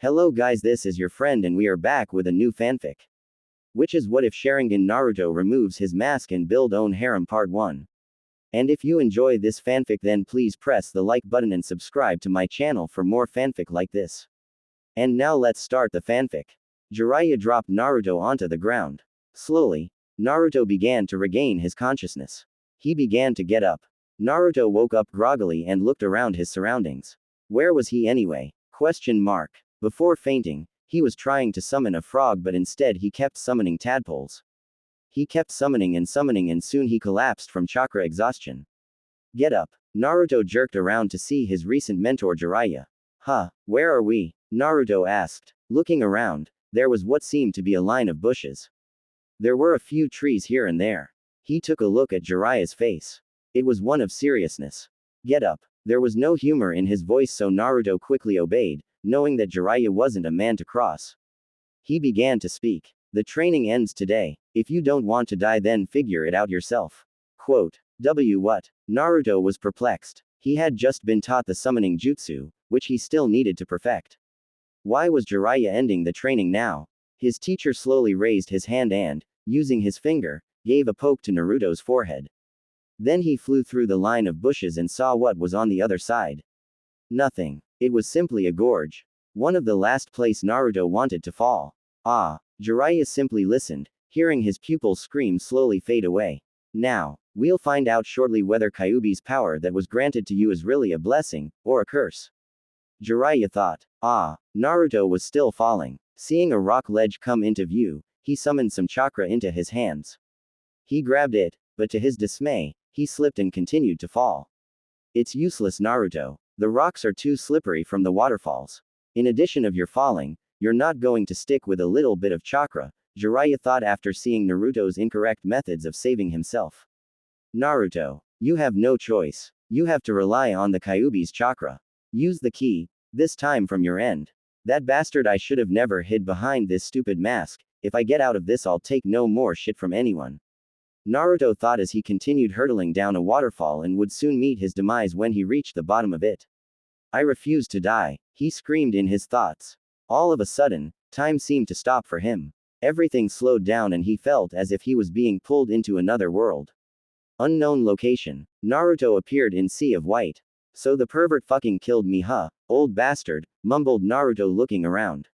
Hello guys, this is your friend and we are back with a new fanfic. Which is what if Sharingan Naruto removes his mask and build own harem part 1. And if you enjoy this fanfic then please press the like button and subscribe to my channel for more fanfic like this. And now let's start the fanfic. Jiraiya dropped Naruto onto the ground. Slowly, Naruto began to regain his consciousness. He began to get up. Naruto woke up groggily and looked around his surroundings. Where was he anyway? Question mark. Before fainting, he was trying to summon a frog but instead he kept summoning tadpoles. He kept summoning and soon he collapsed from chakra exhaustion. Get up. Naruto jerked around to see his recent mentor Jiraiya. Huh, where are we? Naruto asked. Looking around, there was what seemed to be a line of bushes. There were a few trees here and there. He took a look at Jiraiya's face. It was one of seriousness. Get up. There was no humor in his voice so Naruto quickly obeyed, knowing that Jiraiya wasn't a man to cross. He began to speak. The training ends today. If you don't want to die then figure it out yourself. Quote. What? Naruto was perplexed. He had just been taught the summoning jutsu, which he still needed to perfect. Why was Jiraiya ending the training now? His teacher slowly raised his hand and, using his finger, gave a poke to Naruto's forehead. Then he flew through the line of bushes and saw what was on the other side. Nothing. It was simply a gorge. One of the last place Naruto wanted to fall. Jiraiya simply listened, hearing his pupils scream slowly fade away. Now, we'll find out shortly whether Kyuubi's power that was granted to you is really a blessing, or a curse. Jiraiya thought. Naruto was still falling. Seeing a rock ledge come into view, he summoned some chakra into his hands. He grabbed it, but to his dismay, he slipped and continued to fall. It's useless, Naruto. The rocks are too slippery from the waterfalls. In addition of your falling, you're not going to stick with a little bit of chakra, Jiraiya thought after seeing Naruto's incorrect methods of saving himself. Naruto, you have no choice. You have to rely on the Kyuubi's chakra. Use the key, this time from your end. That bastard, I should have never hid behind this stupid mask. If I get out of this I'll take no more shit from anyone. Naruto thought as he continued hurtling down a waterfall and would soon meet his demise when he reached the bottom of it. I refuse to die, he screamed in his thoughts. All of a sudden, time seemed to stop for him. Everything slowed down and he felt as if he was being pulled into another world. Unknown location. Naruto appeared in Sea of White. So the pervert fucking killed me, huh? Old bastard, mumbled Naruto looking around.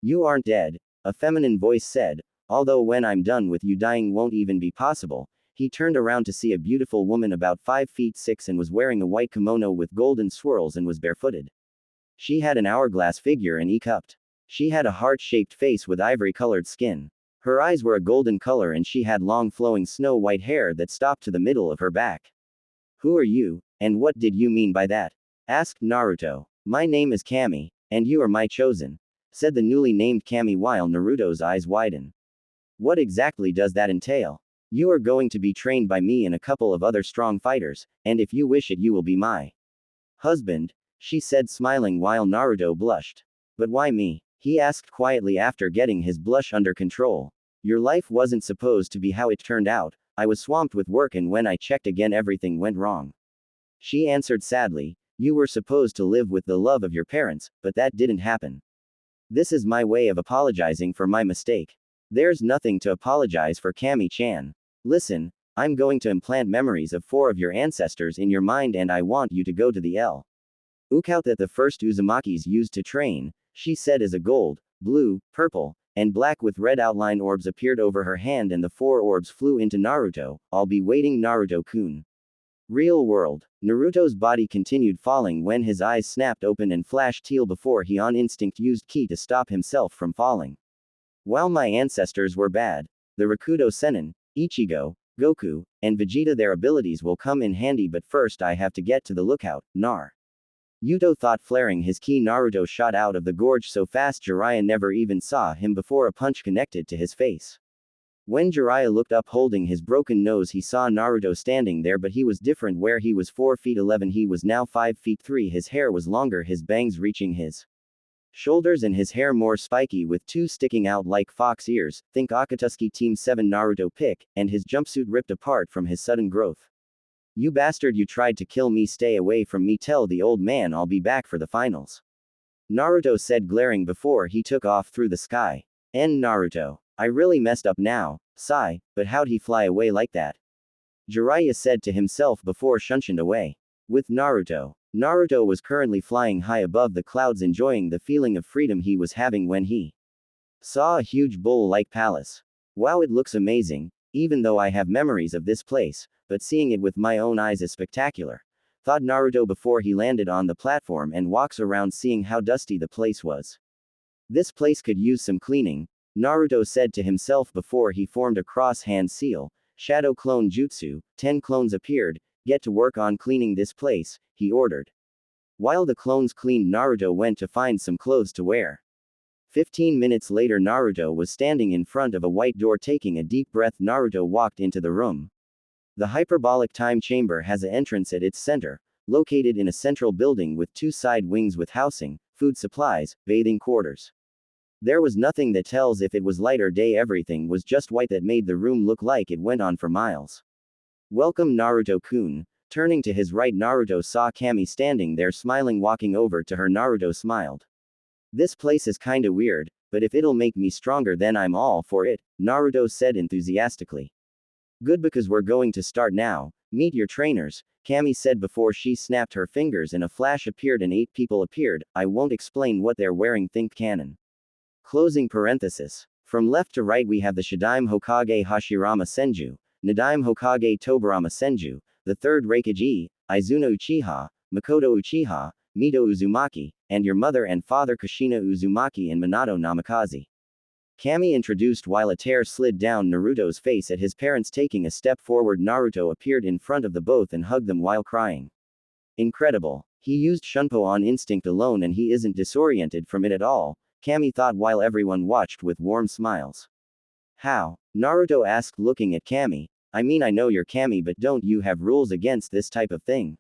You aren't dead, a feminine voice said. Although when I'm done with you dying won't even be possible. He turned around to see a beautiful woman about 5 feet 6 and was wearing a white kimono with golden swirls and was barefooted. She had an hourglass figure and e-cupped. She had a heart-shaped face with ivory-colored skin. Her eyes were a golden color and she had long flowing snow-white hair that stopped to the middle of her back. Who are you, and what did you mean by that? Asked Naruto. My name is Kami, and you are my chosen, said the newly named Kami while Naruto's eyes widened. What exactly does that entail? You are going to be trained by me and a couple of other strong fighters, and if you wish it you will be my husband, she said smiling while Naruto blushed. But why me? He asked quietly after getting his blush under control. Your life wasn't supposed to be how it turned out. I was swamped with work and when I checked again everything went wrong. She answered sadly. You were supposed to live with the love of your parents, but that didn't happen. This is my way of apologizing for my mistake. There's nothing to apologize for, Kami-chan. Listen, I'm going to implant memories of 4 of your ancestors in your mind and I want you to go to the lookout that the first Uzumakis used to train, she said as a gold, blue, purple, and black with red outline orbs appeared over her hand and the 4 orbs flew into Naruto. I'll be waiting, Naruto-kun. Real world. Naruto's body continued falling when his eyes snapped open and flashed teal before he on instinct used ki to stop himself from falling. While my ancestors were bad, the Rakudo Sennin, Ichigo, Goku, and Vegeta, their abilities will come in handy, but first I have to get to the lookout, Naruto thought, flaring his ki. Naruto shot out of the gorge so fast Jiraiya never even saw him before a punch connected to his face. When Jiraiya looked up holding his broken nose he saw Naruto standing there, but he was different. Where he was 4 feet 11 he was now 5 feet 3. His hair was longer, his bangs reaching his shoulders and his hair more spiky with 2 sticking out like fox ears, think Akatsuki Team 7 Naruto pick, and his jumpsuit ripped apart from his sudden growth. You bastard, you tried to kill me, stay away from me, tell the old man I'll be back for the finals. Naruto said, glaring before he took off through the sky. Naruto. I really messed up now. Sigh, but how'd he fly away like that? Jiraiya said to himself before shunshined away. With Naruto. Naruto was currently flying high above the clouds, enjoying the feeling of freedom he was having when he saw a huge bull-like palace. Wow, it looks amazing, even though I have memories of this place, but seeing it with my own eyes is spectacular, thought Naruto before he landed on the platform and walks around seeing how dusty the place was. This place could use some cleaning, Naruto said to himself before he formed a cross-hand seal, Shadow Clone Jutsu. 10 clones appeared. Get to work on cleaning this place, he ordered. While the clones cleaned, Naruto went to find some clothes to wear. 15 minutes later, Naruto was standing in front of a white door taking a deep breath. Naruto walked into the room. The hyperbolic time chamber has an entrance at its center, located in a central building with 2 side wings with housing, food supplies, bathing quarters. There was nothing that tells if it was light or day, everything was just white that made the room look like it went on for miles. Welcome, Naruto-kun. Turning to his right, Naruto saw Kami standing there smiling. Walking over to her, Naruto smiled. This place is kinda weird, but if it'll make me stronger then I'm all for it, Naruto said enthusiastically. Good, because we're going to start now. Meet your trainers, Kami said before she snapped her fingers and a flash appeared and 8 people appeared. I won't explain what they're wearing, think canon. Closing parenthesis. From left to right we have the Shadaime Hokage Hashirama Senju, Nadaime Hokage Tobarama Senju, the 3rd Raikage, Izuna Uchiha, Makoto Uchiha, Mito Uzumaki, and your mother and father Kushina Uzumaki and Minato Namikaze. Kami introduced while a tear slid down Naruto's face at his parents taking a step forward. Naruto appeared in front of the both and hugged them while crying. Incredible. He used Shunpo on instinct alone and he isn't disoriented from it at all, Kami thought while everyone watched with warm smiles. How? Naruto asked looking at Kami. I mean, I know you're Kami, but don't you have rules against this type of thing?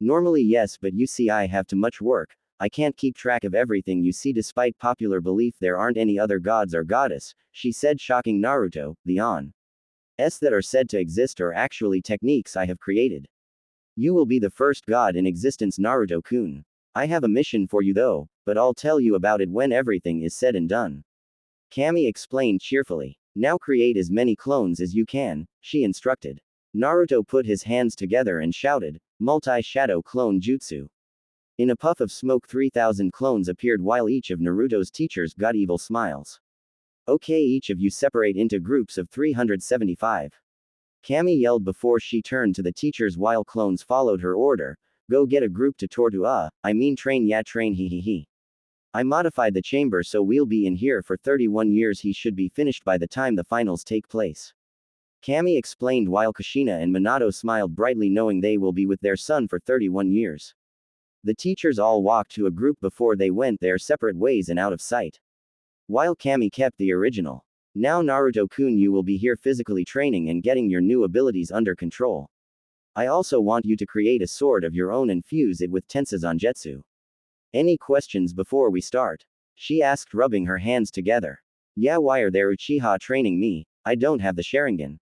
Normally yes, but you see I have too much work. I can't keep track of everything you see. Despite popular belief there aren't any other gods or goddess, she said, shocking Naruto. The on s that are said to exist are actually techniques I have created. You will be the first god in existence, Naruto-kun. I have a mission for you though, but I'll tell you about it when everything is said and done. Kami explained cheerfully. Now create as many clones as you can, she instructed. Naruto put his hands together and shouted, Multi-Shadow Clone Jutsu. In a puff of smoke 3,000 clones appeared while each of Naruto's teachers got evil smiles. Okay, each of you separate into groups of 375. Kami yelled before she turned to the teachers while clones followed her order. Go get a group to train, yeah train, he. I modified the chamber so we'll be in here for 31 years. He should be finished by the time the finals take place. Kami explained while Kushina and Minato smiled brightly knowing they will be with their son for 31 years. The teachers all walked to a group before they went their separate ways and out of sight. While Kami kept the original. Now Naruto-kun, you will be here physically training and getting your new abilities under control. I also want you to create a sword of your own and fuse it with Tensei-Zangetsu. Any questions before we start? She asked, rubbing her hands together. Yeah, why are there Uchiha training me? I don't have the Sharingan.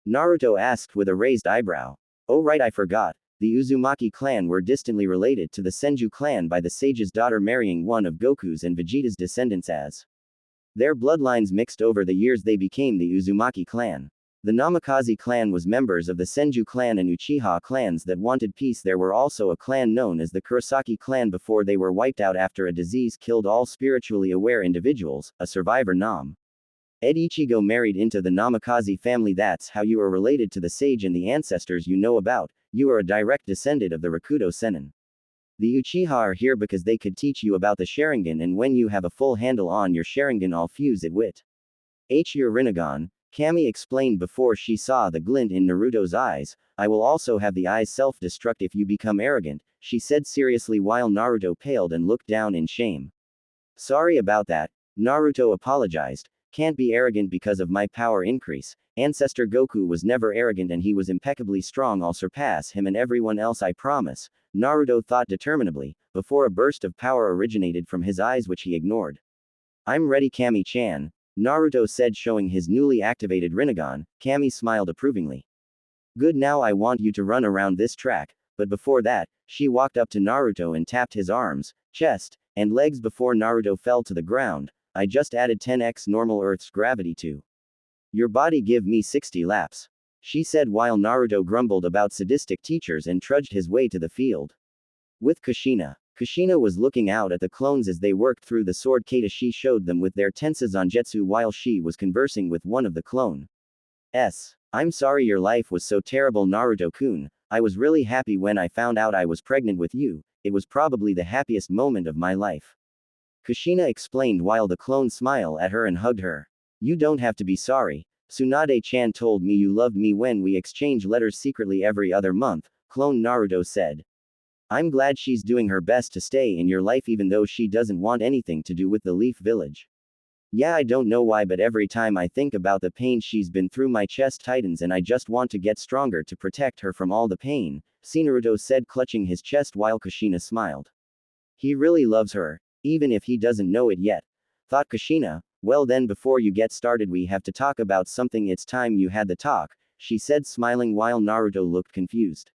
Naruto asked with a raised eyebrow. Oh right, I forgot. The Uzumaki clan were distantly related to the Senju clan by the sage's daughter marrying one of Goku's and Vegeta's descendants. As their bloodlines mixed over the years they became the Uzumaki clan. The Namikaze clan was members of the Senju clan and Uchiha clans that wanted peace. There were also a clan known as the Kurosaki clan before they were wiped out after a disease killed all spiritually aware individuals. A survivor Nam Ed Ichigo married into the Namikaze family. That's how you are related to the sage and the ancestors you know about. You are a direct descendant of the Rakuto Sennin. The Uchiha are here because they could teach you about the Sharingan, and when you have a full handle on your Sharingan I'll fuse it with your Rinnegan, Kami explained before she saw the glint in Naruto's eyes. I will also have the eyes self-destruct if you become arrogant, she said seriously while Naruto paled and looked down in shame. Sorry about that, Naruto apologized. Can't be arrogant because of my power increase. Ancestor Goku was never arrogant and he was impeccably strong. I'll surpass him and everyone else, I promise, Naruto thought determinedly, before a burst of power originated from his eyes which he ignored. I'm ready, Kami-chan, Naruto said showing his newly activated Rinnegan. Kami smiled approvingly. Good, now I want you to run around this track, but before that, she walked up to Naruto and tapped his arms, chest, and legs before Naruto fell to the ground. I just added 10x normal Earth's gravity to your body, give me 60 laps. She said while Naruto grumbled about sadistic teachers and trudged his way to the field. With Kushina. Kushina was looking out at the clones as they worked through the sword kata she showed them with their tensa zanjetsu while she was conversing with one of the clones. I'm sorry your life was so terrible, Naruto-kun. I was really happy when I found out I was pregnant with you. It was probably the happiest moment of my life. Kushina explained while the clone smiled at her and hugged her. You don't have to be sorry. Tsunade-chan told me you loved me when we exchange letters secretly every other month, clone Naruto said. I'm glad she's doing her best to stay in your life even though she doesn't want anything to do with the Leaf Village. Yeah, I don't know why, but every time I think about the pain she's been through, my chest tightens and I just want to get stronger to protect her from all the pain, Naruto said, clutching his chest while Kushina smiled. He really loves her, even if he doesn't know it yet, thought Kushina. Well then, before you get started we have to talk about something. It's time you had the talk, she said, smiling while Naruto looked confused.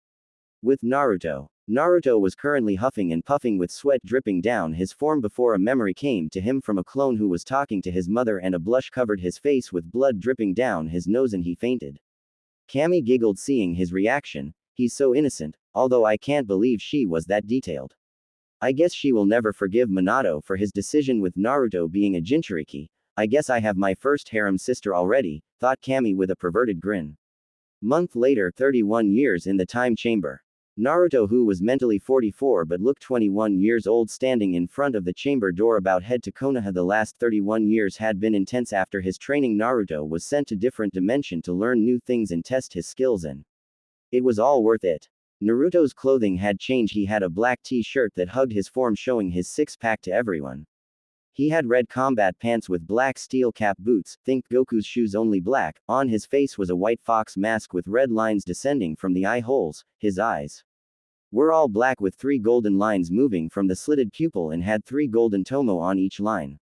With Naruto. Naruto was currently huffing and puffing with sweat dripping down his form before a memory came to him from a clone who was talking to his mother, and a blush covered his face with blood dripping down his nose and he fainted. Kami giggled seeing his reaction. He's so innocent, although I can't believe she was that detailed. I guess she will never forgive Minato for his decision with Naruto being a Jinchuriki. I guess I have my first harem sister already, thought Kami with a perverted grin. Month later, 31 years in the time chamber. Naruto, who was mentally 44 but looked 21 years old, standing in front of the chamber door about head to Konoha. The last 31 years had been intense. After his training, Naruto was sent to different dimension to learn new things and test his skills, and it was all worth it. Naruto's clothing had changed. He had a black t-shirt that hugged his form, showing his six-pack to everyone. He had red combat pants with black steel cap boots, think Goku's shoes, only black. On his face was a white fox mask with red lines descending from the eye holes. His eyes were all black with 3 golden lines moving from the slitted pupil and had 3 golden tomo on each line.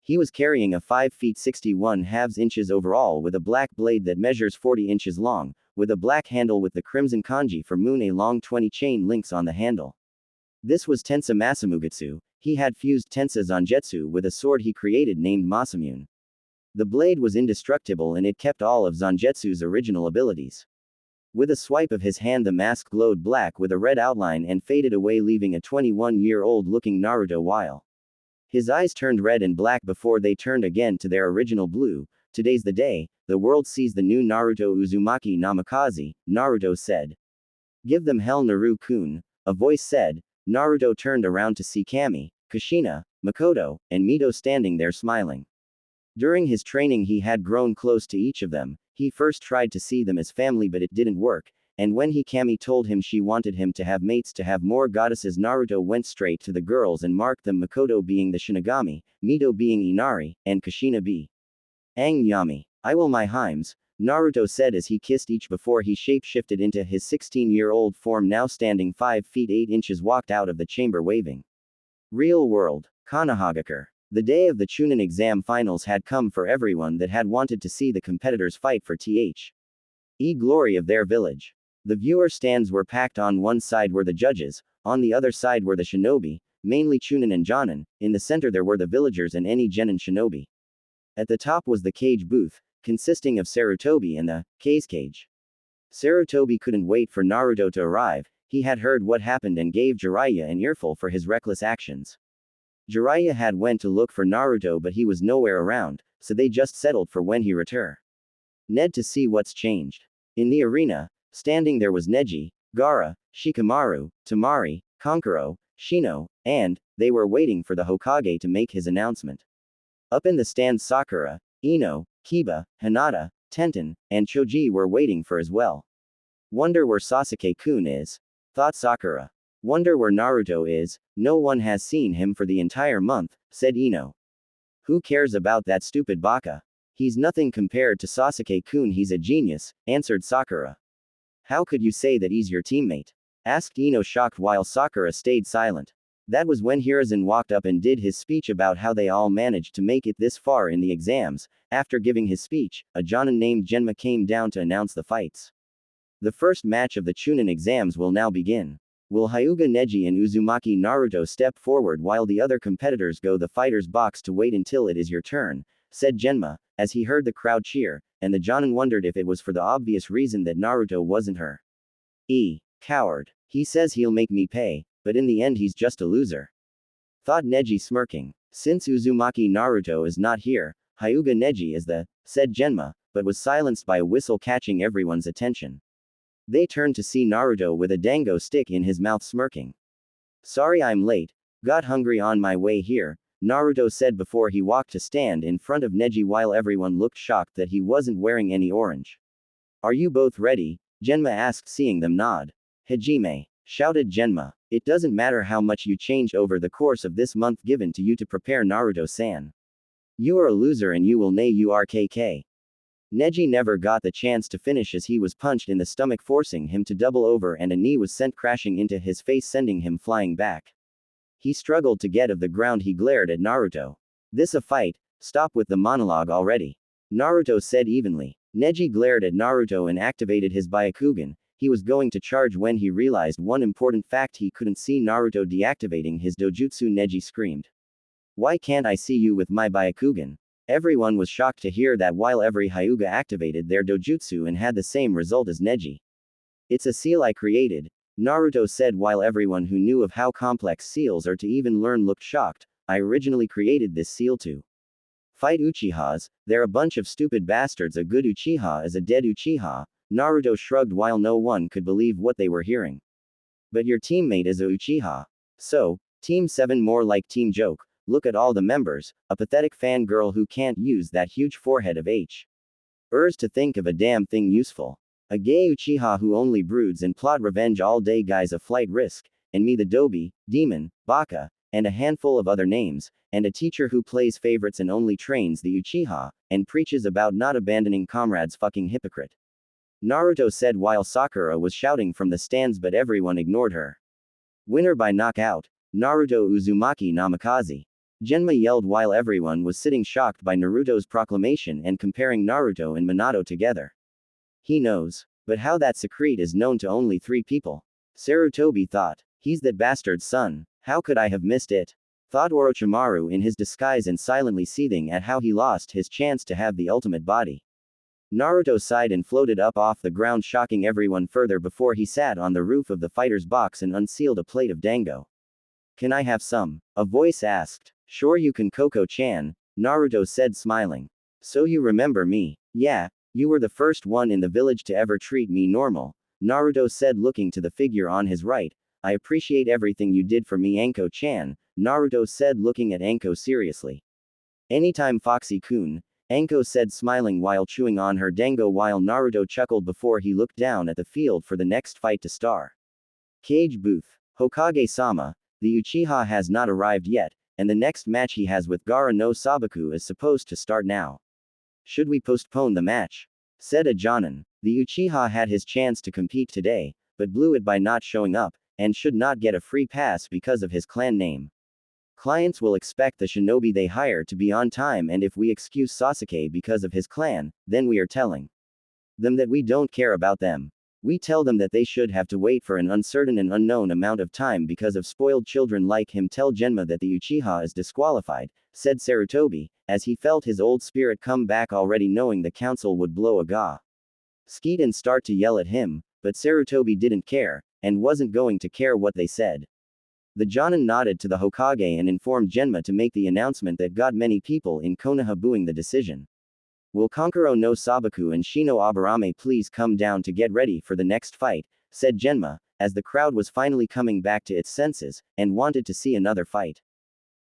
He was carrying a 5 feet 61/2 inches overall with a black blade that measures 40 inches long, with a black handle with the crimson kanji for moon, a long 20 chain links on the handle. This was Tensa Masamugutsu. He had fused Tensa Zanjetsu with a sword he created named Masamune. The blade was indestructible and it kept all of Zanjetsu's original abilities. With a swipe of his hand, the mask glowed black with a red outline and faded away, leaving a 21-year-old looking Naruto while his eyes turned red and black before they turned again to their original blue. Today's the day, the world sees the new Naruto Uzumaki Namikaze, Naruto said. Give them hell, Naru-kun, a voice said. Naruto turned around to see Kami, Kushina, Makoto, and Mito standing there smiling. During his training he had grown close to each of them. He first tried to see them as family but it didn't work, and when Kami told him she wanted him to have mates, to have more goddesses, Naruto went straight to the girls and marked them, Makoto being the Shinigami, Mito being Inari, and Kushina be Aang Yami. I will my Himes, Naruto said as he kissed each before he shape-shifted into his 16-year-old form, now standing 5 feet 8 inches, walked out of the chamber waving. Real world. Konohagakure. The day of the Chunin exam finals had come for everyone that had wanted to see the competitors fight for the glory of their village. The viewer stands were packed. On one side were the judges, on the other side were the shinobi, mainly Chunin and Jonin. In the center there were the villagers and any genin shinobi. At the top was the cage booth, consisting of Sarutobi and the K's cage. Sarutobi couldn't wait for Naruto to arrive. He had heard what happened and gave Jiraiya an earful for his reckless actions. Jiraiya had went to look for Naruto but he was nowhere around, so they just settled for when he returned. Ned to see what's changed. In the arena, standing there was Neji, Gaara, Shikamaru, Tamari, Kankuro, Shino, and they were waiting for the Hokage to make his announcement. Up in the stands Sakura, Ino, Kiba, Hinata, Tenten, and Choji were waiting for as well. Wonder where Sasuke-kun is, thought Sakura. Wonder where Naruto is, no one has seen him for the entire month, said Ino. Who cares about that stupid baka? He's nothing compared to Sasuke-kun, he's a genius, answered Sakura. How could you say that he's your teammate? Asked Ino, shocked, while Sakura stayed silent. That was when Hiruzen walked up and did his speech about how they all managed to make it this far in the exams. After giving his speech, a Jonin named Genma came down to announce the fights. The first match of the Chunin exams will now begin. Will Hyuga Neji and Uzumaki Naruto step forward while the other competitors go the fighter's box to wait until it is your turn, said Genma, as he heard the crowd cheer, and the Jonin wondered if it was for the obvious reason that Naruto wasn't her. Coward. He says he'll make me pay, but in the end he's just a loser. Thought Neji smirking. Since Uzumaki Naruto is not here, Hyuga Neji is said Genma, but was silenced by a whistle catching everyone's attention. They turned to see Naruto with a dango stick in his mouth smirking. Sorry I'm late, got hungry on my way here, Naruto said before he walked to stand in front of Neji while everyone looked shocked that he wasn't wearing any orange. Are you both ready? Genma asked seeing them nod. Hajime, shouted Genma. It doesn't matter how much you change over the course of this month given to you to prepare Naruto-san. You are a loser and you will nay urkk. Neji never got the chance to finish as he was punched in the stomach forcing him to double over and a knee was sent crashing into his face sending him flying back. He struggled to get off the ground. He glared at Naruto. This a fight? Stop with the monologue already. Naruto said evenly. Neji glared at Naruto and activated his Byakugan. He was going to charge when he realized one important fact: he couldn't see Naruto deactivating his dojutsu. Neji screamed. Why can't I see you with my Byakugan? Everyone was shocked to hear that while every Hyuga activated their dojutsu and had the same result as Neji. It's a seal I created, Naruto said while everyone who knew of how complex seals are to even learn looked shocked. I originally created this seal to fight Uchihas, they're a bunch of stupid bastards. A good Uchiha is a dead Uchiha, Naruto shrugged while no one could believe what they were hearing. But your teammate is a Uchiha. So, Team 7 more like Team Joke. Look at all the members, a pathetic fangirl who can't use that huge forehead of hers to think of a damn thing useful. A gay Uchiha who only broods and plot revenge all day. Guys, a flight risk, and me the Dobi, Demon, Baka, and a handful of other names, and a teacher who plays favorites and only trains the Uchiha, and preaches about not abandoning comrades. Fucking hypocrite. Naruto said while Sakura was shouting from the stands, but everyone ignored her. Winner by knockout, Naruto Uzumaki Namikaze. Genma yelled while everyone was sitting shocked by Naruto's proclamation and comparing Naruto and Minato together. He knows. But how that secret is known to only 3 people? Sarutobi thought. He's that bastard's son. How could I have missed it? Thought Orochimaru in his disguise and silently seething at how he lost his chance to have the ultimate body. Naruto sighed and floated up off the ground, shocking everyone further before he sat on the roof of the fighter's box and unsealed a plate of dango. Can I have some? A voice asked. Sure you can, Koko-chan, Naruto said smiling. So you remember me? Yeah, you were the first one in the village to ever treat me normal, Naruto said looking to the figure on his right. I appreciate everything you did for me, Anko-chan, Naruto said looking at Anko seriously. Anytime, Foxy-kun, Anko said smiling while chewing on her dango while Naruto chuckled before he looked down at the field for the next fight to start. Cage booth. Hokage-sama, the Uchiha has not arrived yet, and the next match he has with Gaara no Sabaku is supposed to start now. Should we postpone the match? Said a Jonin. The Uchiha had his chance to compete today, but blew it by not showing up, and should not get a free pass because of his clan name. Clients will expect the shinobi they hire to be on time, and if we excuse Sasuke because of his clan, then we are telling them that we don't care about them. We tell them that they should have to wait for an uncertain and unknown amount of time because of spoiled children like him. Tell Genma that the Uchiha is disqualified, said Sarutobi, as he felt his old spirit come back already, knowing the council would blow a skeet and start to yell at him, but Sarutobi didn't care, and wasn't going to care what they said. The Jonin nodded to the Hokage and informed Genma to make the announcement that got many people in Konoha booing the decision. Will Kankuro no Sabaku and Shino Aburame please come down to get ready for the next fight, said Genma, as the crowd was finally coming back to its senses, and wanted to see another fight.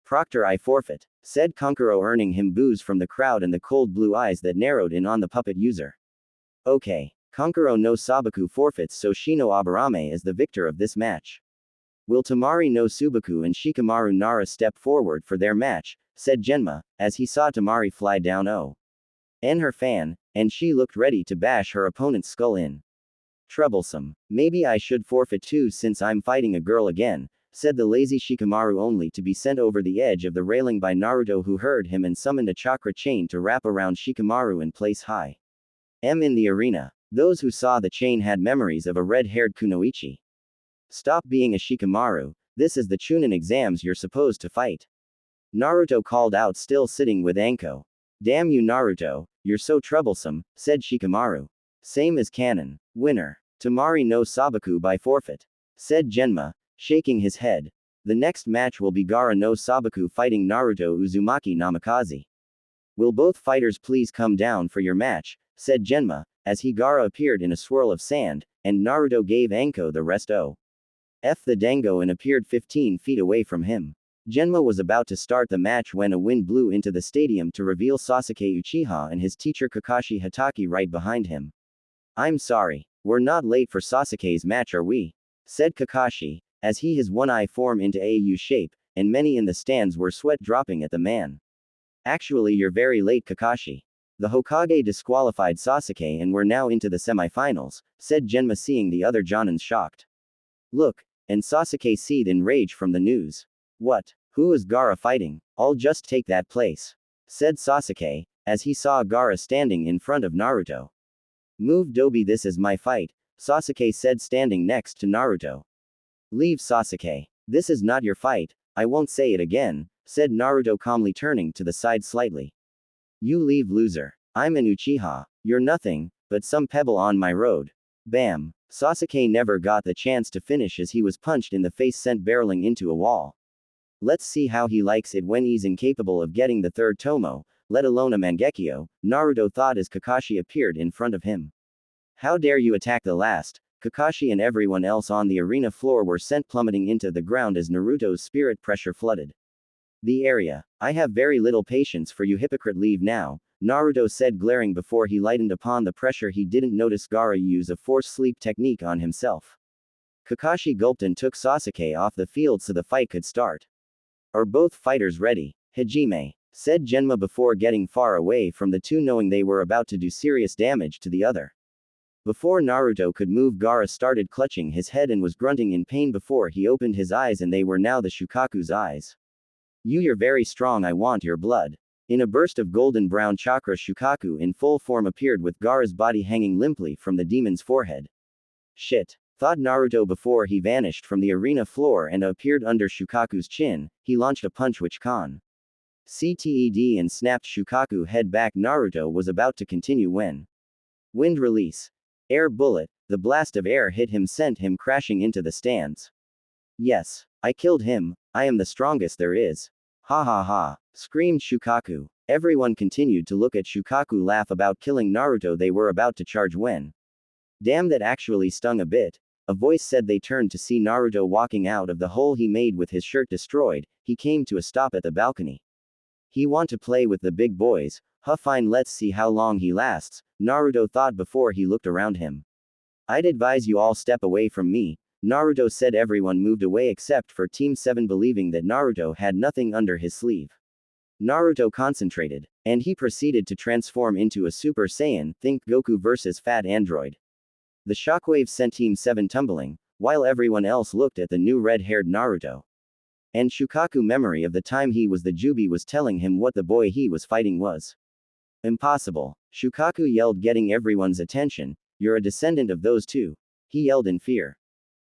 Proctor, I forfeit, said Kankuro, earning him boos from the crowd and the cold blue eyes that narrowed in on the puppet user. Okay, Kankuro no Sabaku forfeits, so Shino Aburame is the victor of this match. Will Tamari no Subaku and Shikamaru Nara step forward for their match, said Genma, as he saw Tamari fly down her fan, and she looked ready to bash her opponent's skull in. Troublesome. Maybe I should forfeit too since I'm fighting a girl again, said the lazy Shikamaru, only to be sent over the edge of the railing by Naruto, who heard him and summoned a chakra chain to wrap around Shikamaru and place high in the arena. Those who saw the chain had memories of a red-haired kunoichi. Stop being a Shikamaru, this is the Chunin exams you're supposed to fight. Naruto called out, still sitting with Anko. Damn you Naruto, you're so troublesome, said Shikamaru. Same as canon. Winner. Tamari no Sabaku by forfeit, said Genma, shaking his head. The next match will be Gaara no Sabaku fighting Naruto Uzumaki Namikaze. Will both fighters please come down for your match, said Genma, as Gaara appeared in a swirl of sand, and Naruto gave Anko the rest of the dango and appeared 15 feet away from him. Genma was about to start the match when a wind blew into the stadium to reveal Sasuke Uchiha and his teacher Kakashi Hatake right behind him. I'm sorry, we're not late for Sasuke's match, are we? Said Kakashi, as his one eye formed into a U shape, and many in the stands were sweat dropping at the man. Actually, you're very late, Kakashi. The Hokage disqualified Sasuke and we're now into the semi-finals, said Genma, seeing the other Jonins shocked. Look, and Sasuke seethed in rage from the news. What? Who is Gaara fighting? I'll just take that place, said Sasuke, as he saw Gaara standing in front of Naruto. Move Dobi, this is my fight, Sasuke said, standing next to Naruto. Leave, Sasuke. This is not your fight, I won't say it again, said Naruto, calmly turning to the side slightly. You leave, loser. I'm an Uchiha. You're nothing but some pebble on my road. Bam. Sasuke never got the chance to finish as he was punched in the face, sent barreling into a wall. Let's see how he likes it when he's incapable of getting the third tomo, let alone a Mangekyo, Naruto thought as Kakashi appeared in front of him. How dare you attack the last? Kakashi and everyone else on the arena floor were sent plummeting into the ground as Naruto's spirit pressure flooded the area. I have very little patience for you, hypocrite, leave now, Naruto said, glaring before he lightened upon the pressure. He didn't notice Gaara use a forced sleep technique on himself. Kakashi gulped and took Sasuke off the field so the fight could start. Are both fighters ready? Hajime, said Genma before getting far away from the two, knowing they were about to do serious damage to the other. Before Naruto could move, Gaara started clutching his head and was grunting in pain before he opened his eyes, and they were now the Shukaku's eyes. You're very strong, I want your blood. In a burst of golden brown chakra, Shukaku in full form appeared with Gaara's body hanging limply from the demon's forehead. Shit, thought Naruto before he vanished from the arena floor and appeared under Shukaku's chin. He launched a punch which CTED and snapped Shukaku head back. Naruto was about to continue when wind release. Air bullet, the blast of air hit him, sent him crashing into the stands. Yes, I killed him, I am the strongest there is. Ha ha ha, screamed Shukaku. Everyone continued to look at Shukaku laugh about killing Naruto. They were about to charge when. Damn, that actually stung a bit, a voice said. They turned to see Naruto walking out of the hole he made with his shirt destroyed. He came to a stop at the balcony. He want to play with the big boys, huh? Fine, let's see how long he lasts, Naruto thought before he looked around him. I'd advise you all step away from me, Naruto said. Everyone moved away except for Team 7, believing that Naruto had nothing under his sleeve. Naruto concentrated, and he proceeded to transform into a Super Saiyan. Think Goku versus Fat Android. The shockwave sent Team 7 tumbling, while everyone else looked at the new red-haired Naruto. And Shukaku, memory of the time he was the Jubi, was telling him what the boy he was fighting was impossible. Shukaku yelled, getting everyone's attention. You're a descendant of those two, he yelled in fear.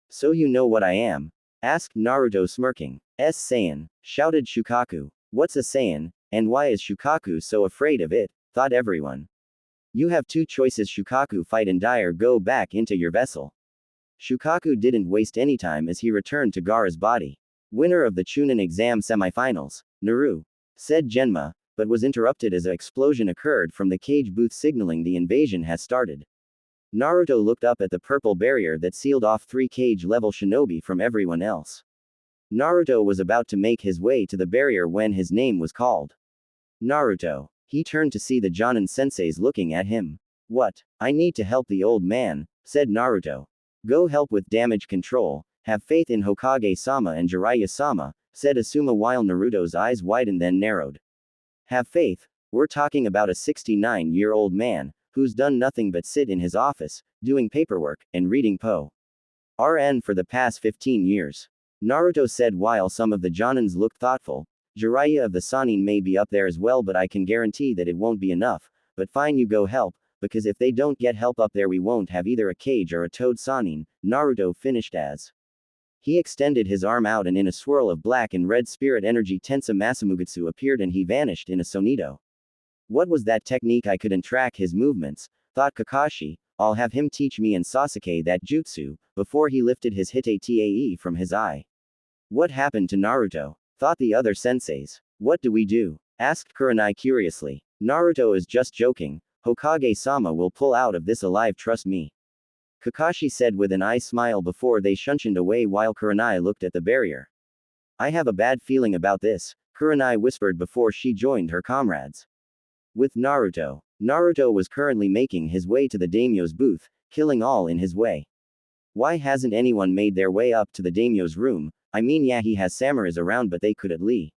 So you know what I am? Asked Naruto, smirking. Saiyan, shouted Shukaku. What's a Saiyan, and why is Shukaku so afraid of it? Thought everyone. You have two choices, Shukaku, fight and die or go back into your vessel. Shukaku didn't waste any time as he returned to Gaara's body. Winner of the Chunin exam semifinals, Naru, said Genma, but was interrupted as an explosion occurred from the cage booth, signaling the invasion has started. Naruto looked up at the purple barrier that sealed off 3 cage-level shinobi from everyone else. Naruto was about to make his way to the barrier when his name was called. Naruto. He turned to see the Jonin senseis looking at him. What? I need to help the old man, said Naruto. Go help with damage control, have faith in Hokage-sama and Jiraiya-sama, said Asuma while Naruto's eyes widened then narrowed. Have faith? We're talking about a 69-year-old man, who's done nothing but sit in his office, doing paperwork, and reading RN for the past 15 years. Naruto said while some of the Jonins looked thoughtful. Jiraiya of the Sannin may be up there as well, but I can guarantee that it won't be enough. But fine, you go help, because if they don't get help up there we won't have either a cage or a toad Sannin, Naruto finished as. He extended his arm out and in a swirl of black and red spirit energy Tensa Masamugutsu appeared and he vanished in a sonito. What was that technique? I couldn't track his movements, thought Kakashi. I'll have him teach me and Sasuke that jutsu, before he lifted his Hite-tae from his eye. What happened to Naruto? Thought the other senseis. What do we do? Asked Kurenai curiously. Naruto is just joking. Hokage-sama will pull out of this alive, trust me. Kakashi said with an eye smile before they shunshined away while Kurenai looked at the barrier. I have a bad feeling about this, Kurenai whispered before she joined her comrades. With Naruto. Naruto was currently making his way to the daimyo's booth, killing all in his way. Why hasn't anyone made their way up to the daimyo's room? I mean, yeah, he has samurais around, but they could at least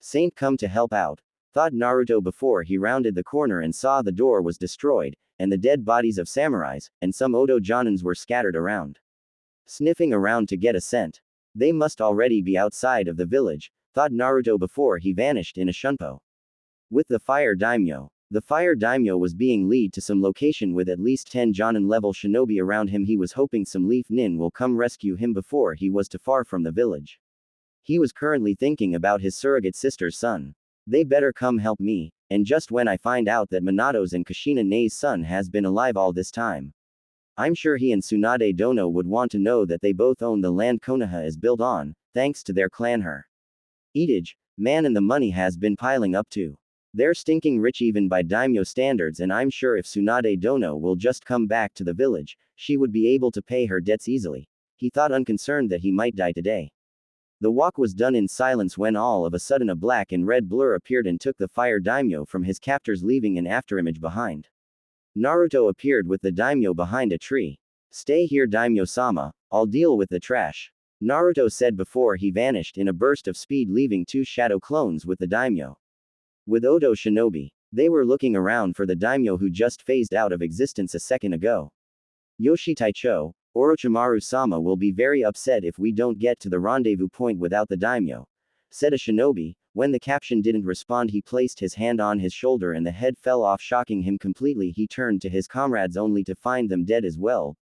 Saint come to help out, thought Naruto before he rounded the corner and saw the door was destroyed, and the dead bodies of samurais, and some Odo Jonins were scattered around. Sniffing around to get a scent. They must already be outside of the village, thought Naruto before he vanished in a shunpo. With the fire daimyo. The fire daimyo was being led to some location with at least 10 Jonin level shinobi around him. He was hoping some Leaf Nin will come rescue him before he was too far from the village. He was currently thinking about his surrogate sister's son. They better come help me, and just when I find out that Minato's and Kushina Nei's son has been alive all this time. I'm sure he and Tsunade Dono would want to know that they both own the land Konoha is built on, thanks to their clan heritage, man, and the money has been piling up too. They're stinking rich even by daimyo standards, and I'm sure if Tsunade Dono will just come back to the village, she would be able to pay her debts easily. He thought, unconcerned that he might die today. The walk was done in silence when all of a sudden a black and red blur appeared and took the fire daimyo from his captors, leaving an afterimage behind. Naruto appeared with the daimyo behind a tree. Stay here, daimyo-sama, I'll deal with the trash, Naruto said before he vanished in a burst of speed, leaving 2 shadow clones with the daimyo. With Odo shinobi, they were looking around for the daimyo who just phased out of existence a second ago. Yoshitaicho, Orochimaru-sama will be very upset if we don't get to the rendezvous point without the daimyo, said a shinobi. When the caption didn't respond, he placed his hand on his shoulder and the head fell off, shocking him completely. He turned to his comrades only to find them dead as well.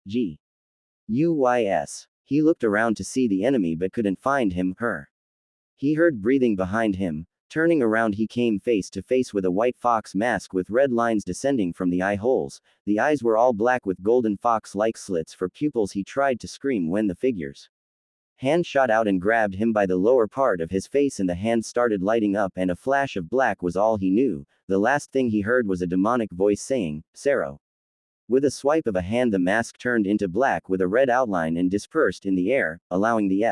Uys. He looked around to see the enemy but couldn't find her. He heard breathing behind him. Turning around, he came face to face with a white fox mask with red lines descending from the eye holes. The eyes were all black with golden fox-like slits for pupils. He tried to scream when the figure's hand shot out and grabbed him by the lower part of his face, and the hand started lighting up, and a flash of black was all he knew. The last thing he heard was a demonic voice saying, "Sero." With a swipe of a hand, the mask turned into black with a red outline and dispersed in the air, allowing the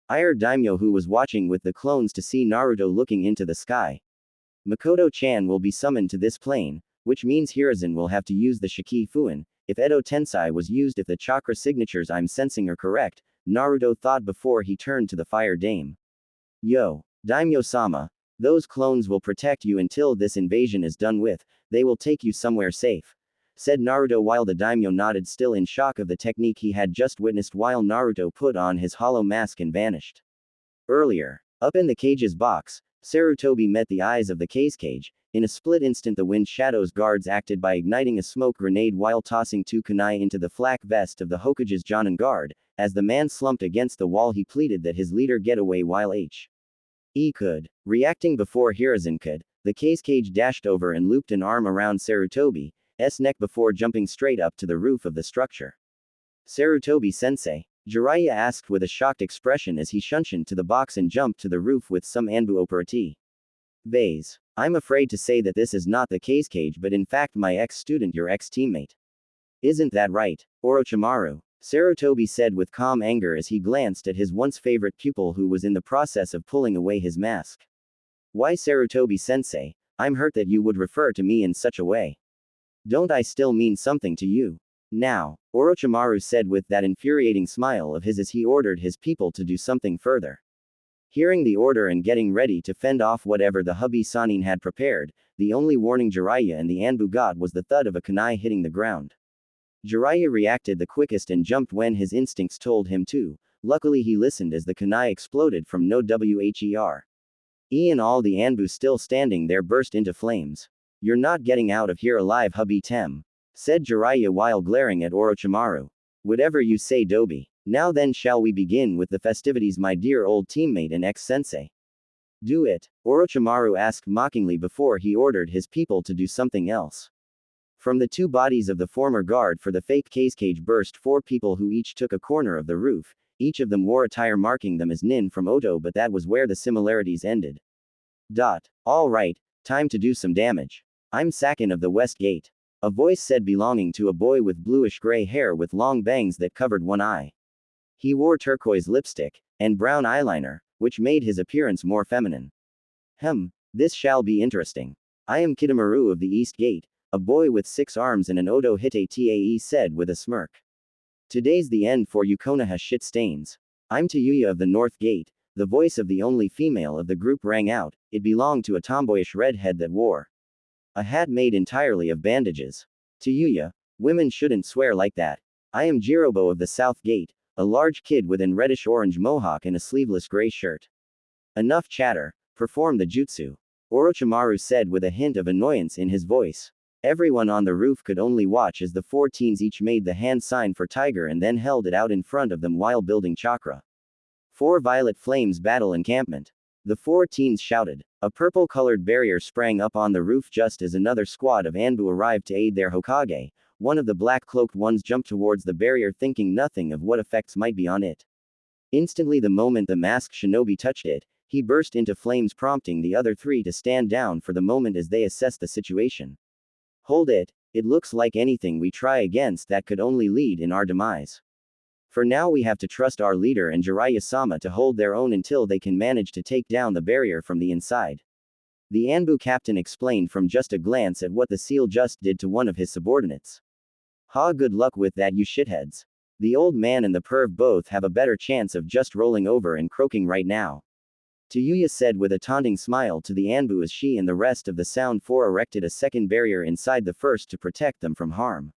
fire daimyo who was watching with the clones to see Naruto looking into the sky. Makoto-chan will be summoned to this plane, which means Hiruzen will have to use the Shiki Fuin. If Edo Tensei was used, if the chakra signatures I'm sensing are correct, Naruto thought before he turned to the fire dame. Yo, daimyo-sama, those clones will protect you until this invasion is done with. They will take you somewhere safe, said Naruto while the daimyo nodded, still in shock of the technique he had just witnessed while Naruto put on his hollow mask and vanished. Earlier, up in the cage's box, Sarutobi met the eyes of the cage. In a split instant, the Wind Shadow's guards acted by igniting a smoke grenade while tossing 2 kunai into the flak vest of the Hokage's Jonin guard. As the man slumped against the wall, he pleaded that his leader get away while He could. Reacting before Hiruzen could, the cage dashed over and looped an arm around Sarutobi's neck before jumping straight up to the roof of the structure. Sarutobi-sensei? Jiraiya asked with a shocked expression as he shunshined to the box and jumped to the roof with some Anbu operati. Vase. I'm afraid to say that this is not the cage, but in fact my ex-student, your ex-teammate. Isn't that right, Orochimaru? Sarutobi said with calm anger as he glanced at his once favorite pupil who was in the process of pulling away his mask. Why, Sarutobi-sensei, I'm hurt that you would refer to me in such a way. Don't I still mean something to you? Now, Orochimaru said with that infuriating smile of his as he ordered his people to do something further. Hearing the order and getting ready to fend off whatever the hubby Sanin had prepared, the only warning Jiraiya and the Anbu got was the thud of a kunai hitting the ground. Jiraiya reacted the quickest and jumped when his instincts told him to. Luckily he listened as the kunai exploded from no wher. And all the Anbu still standing there burst into flames. You're not getting out of here alive, hubby Tem, said Jiraiya while glaring at Orochimaru. Whatever you say, Dobi. Now then, shall we begin with the festivities, my dear old teammate and ex-sensei? Do it, Orochimaru asked mockingly before he ordered his people to do something else. From the two bodies of the former guard for the fake cage burst 4 people who each took a corner of the roof. Each of them wore attire marking them as nin from Oto, but that was where the similarities ended. All right, time to do some damage. I'm Sakin of the West Gate. A voice said, belonging to a boy with bluish-gray hair with long bangs that covered one eye. He wore turquoise lipstick and brown eyeliner, which made his appearance more feminine. This shall be interesting. I am Kitamaru of the East Gate, a boy with 6 arms and an Oto Hite said with a smirk. Today's the end for you Konoha shit stains. I'm Tayuya of the North Gate. The voice of the only female of the group rang out. It belonged to a tomboyish redhead that wore a hat made entirely of bandages. Tayuya, women shouldn't swear like that. I am Jirobo of the South Gate, a large kid with an reddish-orange mohawk and a sleeveless gray shirt. Enough chatter, perform the jutsu, Orochimaru said with a hint of annoyance in his voice. Everyone on the roof could only watch as the 4 teens each made the hand sign for tiger and then held it out in front of them while building chakra. 4 violet flames battle encampment. The 4 teens shouted. A purple-colored barrier sprang up on the roof just as another squad of Anbu arrived to aid their Hokage. One of the black-cloaked ones jumped towards the barrier thinking nothing of what effects might be on it. Instantly the moment the masked shinobi touched it, he burst into flames, prompting the other 3 to stand down for the moment as they assessed the situation. Hold it, it looks like anything we try against that could only lead in our demise. For now we have to trust our leader and Jiraiya-sama to hold their own until they can manage to take down the barrier from the inside. The Anbu captain explained from just a glance at what the seal just did to one of his subordinates. Good luck with that you shitheads. The old man and the perv both have a better chance of just rolling over and croaking right now. Tayuya said with a taunting smile to the Anbu as she and the rest of the Sound 4 erected a second barrier inside the first to protect them from harm.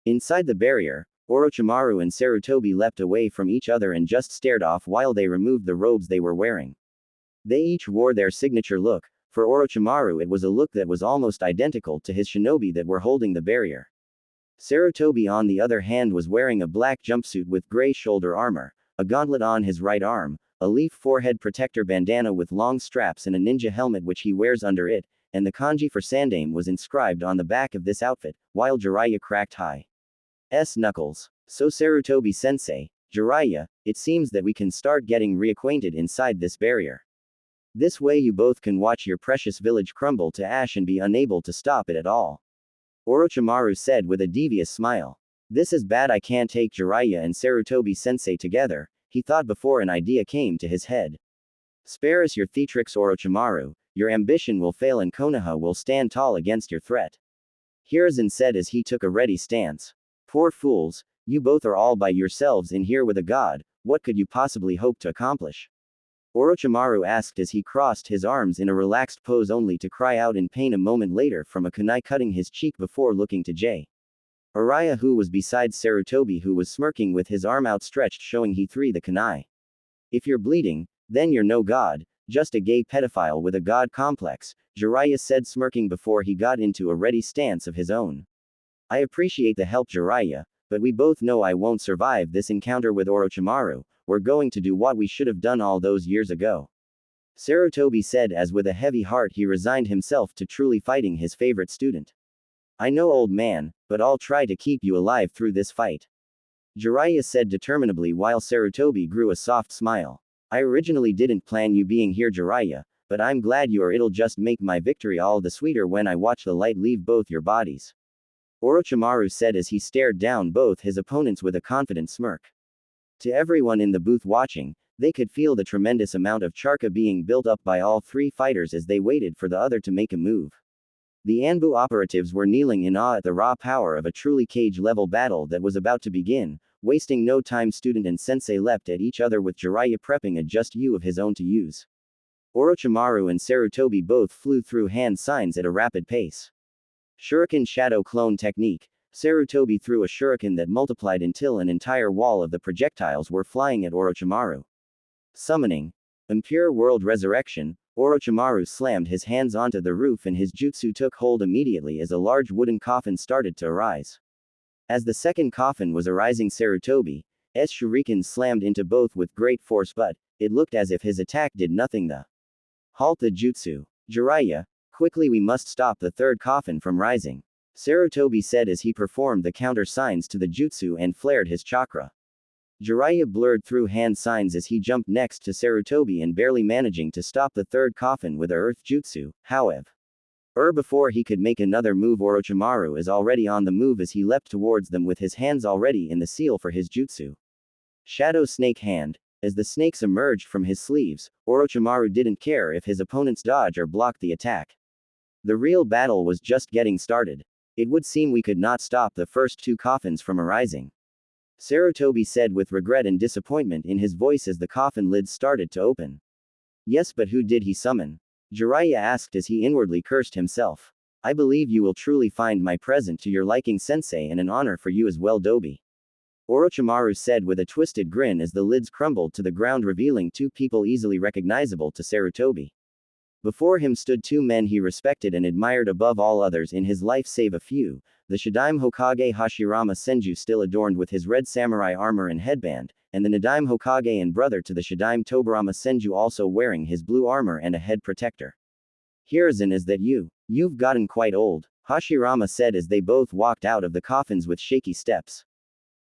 Inside the barrier, Orochimaru and Sarutobi leapt away from each other and just stared off while they removed the robes they were wearing. They each wore their signature look. For Orochimaru it was a look that was almost identical to his shinobi that were holding the barrier. Sarutobi on the other hand was wearing a black jumpsuit with gray shoulder armor, a gauntlet on his right arm, a leaf forehead protector bandana with long straps and a ninja helmet which he wears under it, and the kanji for Sandaime was inscribed on the back of this outfit, while Jiraiya cracked his knuckles. So Sarutobi-sensei, Jiraiya, it seems that we can start getting reacquainted inside this barrier. This way you both can watch your precious village crumble to ash and be unable to stop it at all. Orochimaru said with a devious smile. This is bad, I can't take Jiraiya and Sarutobi-sensei together, he thought before an idea came to his head. Spare us your theatrics Orochimaru, your ambition will fail and Konoha will stand tall against your threat. Hiruzen said as he took a ready stance. Poor fools, you both are all by yourselves in here with a god, what could you possibly hope to accomplish? Orochimaru asked as he crossed his arms in a relaxed pose only to cry out in pain a moment later from a kunai cutting his cheek before looking to Jiraiya who was beside Sarutobi who was smirking with his arm outstretched showing he threw the kunai. If you're bleeding, then you're no god, just a gay pedophile with a god complex, Jiraiya said smirking before he got into a ready stance of his own. I appreciate the help Jiraiya, but we both know I won't survive this encounter with Orochimaru, we're going to do what we should have done all those years ago. Sarutobi said as with a heavy heart he resigned himself to truly fighting his favorite student. I know old man, but I'll try to keep you alive through this fight. Jiraiya said determinedly while Sarutobi grew a soft smile. I originally didn't plan you being here Jiraiya, but I'm glad you are, it'll just make my victory all the sweeter when I watch the light leave both your bodies. Orochimaru said as he stared down both his opponents with a confident smirk. To everyone in the booth watching, they could feel the tremendous amount of chakra being built up by all 3 fighters as they waited for the other to make a move. The Anbu operatives were kneeling in awe at the raw power of a truly cage-level battle that was about to begin. Wasting no time, student and sensei leapt at each other with Jiraiya prepping a just U of his own to use. Orochimaru and Sarutobi both flew through hand signs at a rapid pace. Shuriken Shadow Clone Technique. Sarutobi threw a shuriken that multiplied until an entire wall of the projectiles were flying at Orochimaru. Summoning. Impure World Resurrection. Orochimaru slammed his hands onto the roof and his jutsu took hold immediately as a large wooden coffin started to arise. As the second coffin was arising, Sarutobi, shuriken slammed into both with great force, but it looked as if his attack did nothing. Halt the jutsu. Jiraiya, quickly, we must stop the third coffin from rising. Sarutobi said as he performed the counter signs to the jutsu and flared his chakra. Jiraiya blurred through hand signs as he jumped next to Sarutobi and barely managing to stop the third coffin with a earth jutsu, however. Before he could make another move, Orochimaru is already on the move as he leapt towards them with his hands already in the seal for his jutsu. Shadow Snake Hand. As the snakes emerged from his sleeves, Orochimaru didn't care if his opponents dodged or blocked the attack. The real battle was just getting started. It would seem we could not stop the first two coffins from arising. Sarutobi said with regret and disappointment in his voice as the coffin lids started to open. Yes, but who did he summon? Jiraiya asked as he inwardly cursed himself. I believe you will truly find my present to your liking, sensei, and an honor for you as well, Dobi. Orochimaru said with a twisted grin as the lids crumbled to the ground, revealing two people easily recognizable to Sarutobi. Before him stood two men he respected and admired above all others in his life save a few, the Shadaime Hokage Hashirama Senju, still adorned with his red samurai armor and headband, and the Nadaime Hokage and brother to the Shadaime Tobirama Senju, also wearing his blue armor and a head protector. Hiruzen, is that you? You've gotten quite old, Hashirama said as they both walked out of the coffins with shaky steps.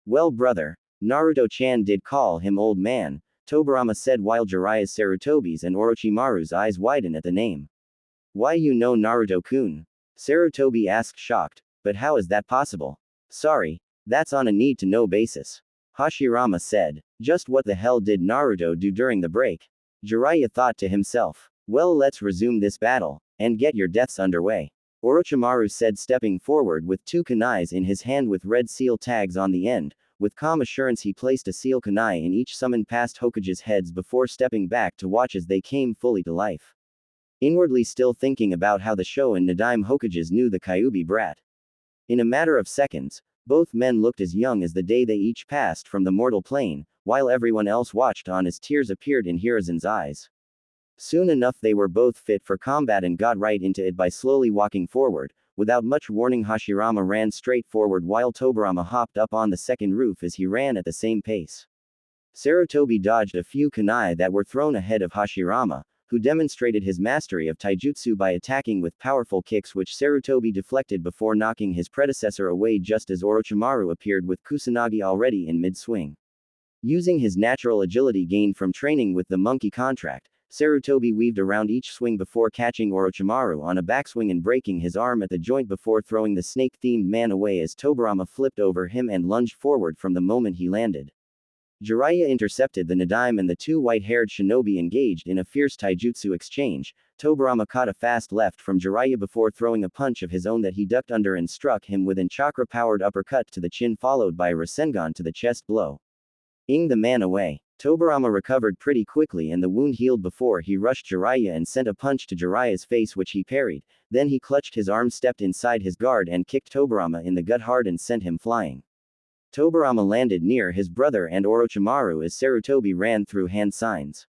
Well, brother, Naruto-chan did call him old man, Tobirama said while Jiraiya's, Sarutobi's and Orochimaru's eyes widened at the name. Why, you know Naruto-kun? Sarutobi asked, shocked. But how is that possible? Sorry, that's on a need-to-know basis. Hashirama said. Just what the hell did Naruto do during the break? Jiraiya thought to himself. Well, let's resume this battle, and get your deaths underway. Orochimaru said, stepping forward with two kunais in his hand with red seal tags on the end. With calm assurance he placed a seal kunai in each summoned past Hokage's heads before stepping back to watch as they came fully to life. Inwardly still thinking about how the Sho and Nadaime Hokages knew the Kyuubi brat. In a matter of seconds, both men looked as young as the day they each passed from the mortal plane, while everyone else watched on as tears appeared in Hiruzen's eyes. Soon enough they were both fit for combat and got right into it by slowly walking forward. Without much warning, Hashirama ran straight forward while Tobirama hopped up on the second roof as he ran at the same pace. Sarutobi dodged a few kunai that were thrown ahead of Hashirama, who demonstrated his mastery of taijutsu by attacking with powerful kicks which Sarutobi deflected before knocking his predecessor away just as Orochimaru appeared with Kusanagi already in mid-swing. Using his natural agility gained from training with the monkey contract, Sarutobi weaved around each swing before catching Orochimaru on a backswing and breaking his arm at the joint before throwing the snake-themed man away as Tobirama flipped over him and lunged forward from the moment he landed. Jiraiya intercepted the Nadaime and the two white-haired shinobi engaged in a fierce taijutsu exchange. Tobirama caught a fast left from Jiraiya before throwing a punch of his own that he ducked under and struck him with an chakra-powered uppercut to the chin followed by a Rasengan to the chest blow. Ing the man away. Tobirama recovered pretty quickly and the wound healed before he rushed Jiraiya and sent a punch to Jiraiya's face which he parried, then he clutched his arm, stepped inside his guard and kicked Tobirama in the gut hard and sent him flying. Tobirama landed near his brother and Orochimaru as Sarutobi ran through hand signs.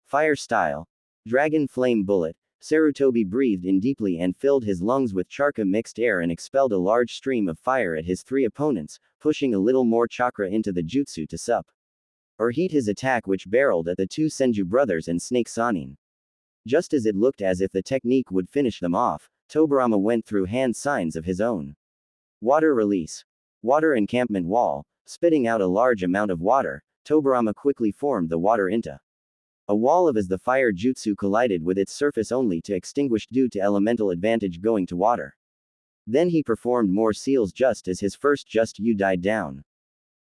Fire style. Dragon flame bullet. Sarutobi breathed in deeply and filled his lungs with chakra mixed air and expelled a large stream of fire at his three opponents, pushing a little more chakra into the jutsu to sup or heat his attack which barreled at the two Senju brothers and Snake Sanin. Just as it looked as if the technique would finish them off, Tobirama went through hand signs of his own. Water release. Water encampment wall. Spitting out a large amount of water, Tobirama quickly formed the water into a wall of as the fire jutsu collided with its surface only to extinguish due to elemental advantage going to water. Then he performed more seals just as his first just you died down.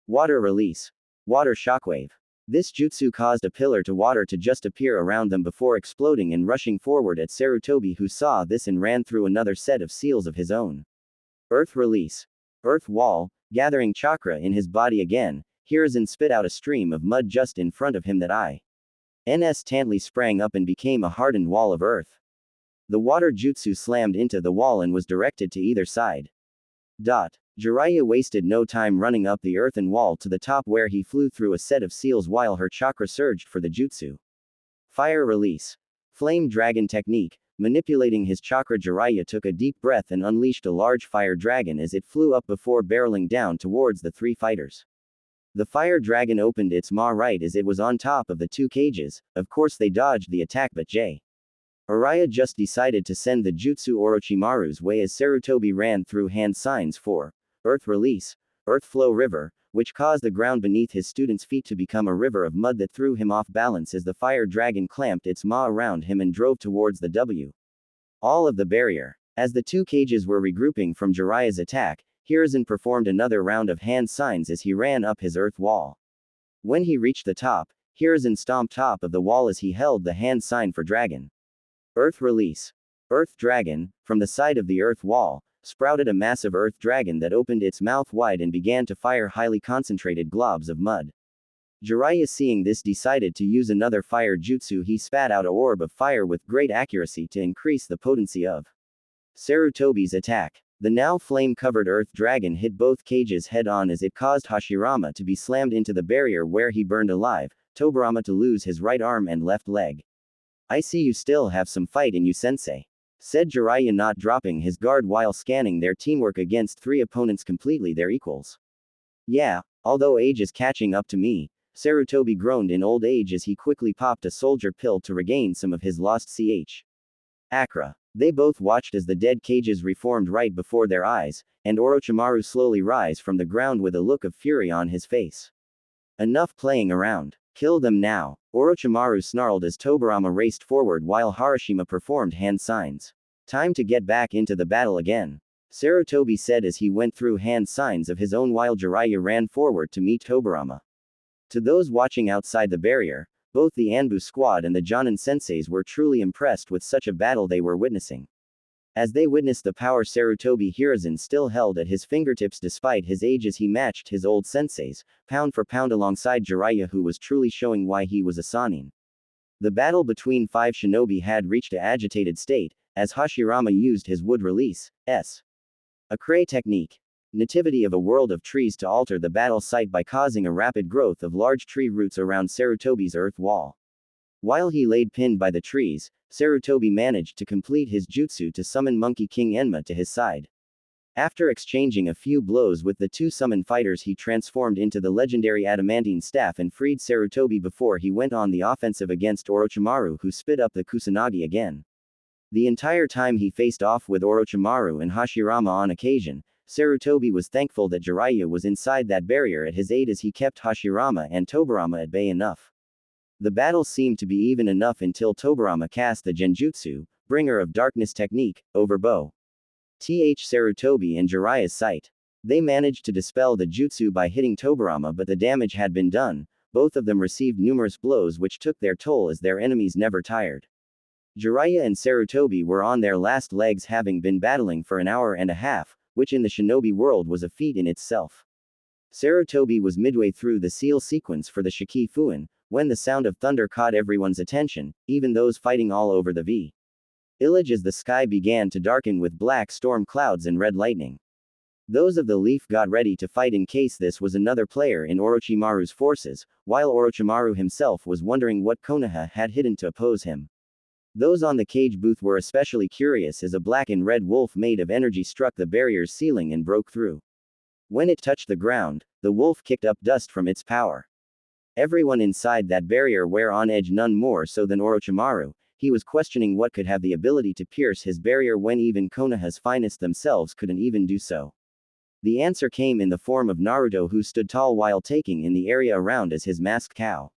Water release. Water shockwave. This jutsu caused a pillar to water to just appear around them before exploding and rushing forward at Sarutobi, who saw this and ran through another set of seals of his own. Earth release. Earth wall. Gathering chakra in his body again, Hiruzen spit out a stream of mud just in front of him that instantly sprang up and became a hardened wall of earth. The water jutsu slammed into the wall and was directed to either side. Jiraiya wasted no time running up the earthen wall to the top where he flew through a set of seals while her chakra surged for the jutsu. Fire release. Flame dragon technique. Manipulating his chakra, Jiraiya took a deep breath and unleashed a large fire dragon as it flew up before barreling down towards the three fighters. The fire dragon opened its maw right as it was on top of the two cages. Of course they dodged the attack, but Jiraiya just decided to send the jutsu Orochimaru's way as Sarutobi ran through hand signs for Earth Release, Earth Flow River, which caused the ground beneath his student's feet to become a river of mud that threw him off balance as the fire dragon clamped its maw around him and drove towards the all of the barrier. As the two cages were regrouping from Jiraiya's attack, Hiruzen performed another round of hand signs as he ran up his earth wall. When he reached the top, Hiruzen stomped top of the wall as he held the hand sign for dragon. Earth Release. Earth Dragon, from the side of the earth wall, sprouted a massive earth dragon that opened its mouth wide and began to fire highly concentrated globs of mud. Jiraiya, seeing this, decided to use another fire jutsu. He spat out an orb of fire with great accuracy to increase the potency of Sarutobi's attack. The now flame-covered earth dragon hit both cages head-on as it caused Hashirama to be slammed into the barrier where he burned alive, Tobirama to lose his right arm and left leg. "I see you still have some fight in you, sensei," said Jiraiya, not dropping his guard while scanning their teamwork against three opponents completely their equals. "Yeah, although age is catching up to me," Sarutobi groaned in old age as he quickly popped a soldier pill to regain some of his lost chakra. They both watched as the dead cages reformed right before their eyes, and Orochimaru slowly rise from the ground with a look of fury on his face. "Enough playing around. Kill them now," Orochimaru snarled as Tobirama raced forward while Harashima performed hand signs. "Time to get back into the battle again," Sarutobi said as he went through hand signs of his own while Jiraiya ran forward to meet Tobirama. To those watching outside the barrier, both the Anbu squad and the Jonin senseis were truly impressed with such a battle they were witnessing. As they witnessed the power Sarutobi Hiruzen still held at his fingertips despite his age as he matched his old senseis, pound for pound alongside Jiraiya, who was truly showing why he was a Sannin. The battle between five shinobi had reached an agitated state, as Hashirama used his wood release, a Cray technique. Nativity of a world of trees to alter the battle site by causing a rapid growth of large tree roots around Sarutobi's earth wall. While he laid pinned by the trees, Sarutobi managed to complete his jutsu to summon Monkey King Enma to his side. After exchanging a few blows with the two summon fighters, he transformed into the legendary adamantine staff and freed Sarutobi before he went on the offensive against Orochimaru, who spit up the Kusanagi again. The entire time he faced off with Orochimaru and Hashirama on occasion, Sarutobi was thankful that Jiraiya was inside that barrier at his aid as he kept Hashirama and Tobirama at bay enough. The battle seemed to be even enough until Tobirama cast the Genjutsu, Bringer of Darkness technique, over both Sarutobi and Jiraiya's sight. They managed to dispel the jutsu by hitting Tobirama, but the damage had been done. Both of them received numerous blows which took their toll as their enemies never tired. Jiraiya and Sarutobi were on their last legs, having been battling for an hour and a half, which in the shinobi world was a feat in itself. Sarutobi was midway through the seal sequence for the Shiki Fuin, when the sound of thunder caught everyone's attention, even those fighting all over the village, as the sky began to darken with black storm clouds and red lightning. Those of the Leaf got ready to fight in case this was another player in Orochimaru's forces, while Orochimaru himself was wondering what Konoha had hidden to oppose him. Those on the cage booth were especially curious as a black and red wolf made of energy struck the barrier's ceiling and broke through. When it touched the ground, the wolf kicked up dust from its power. Everyone inside that barrier were on edge, none more so than Orochimaru. He was questioning what could have the ability to pierce his barrier when even Konoha's finest themselves couldn't even do so. The answer came in the form of Naruto, who stood tall while taking in the area around as his masked cow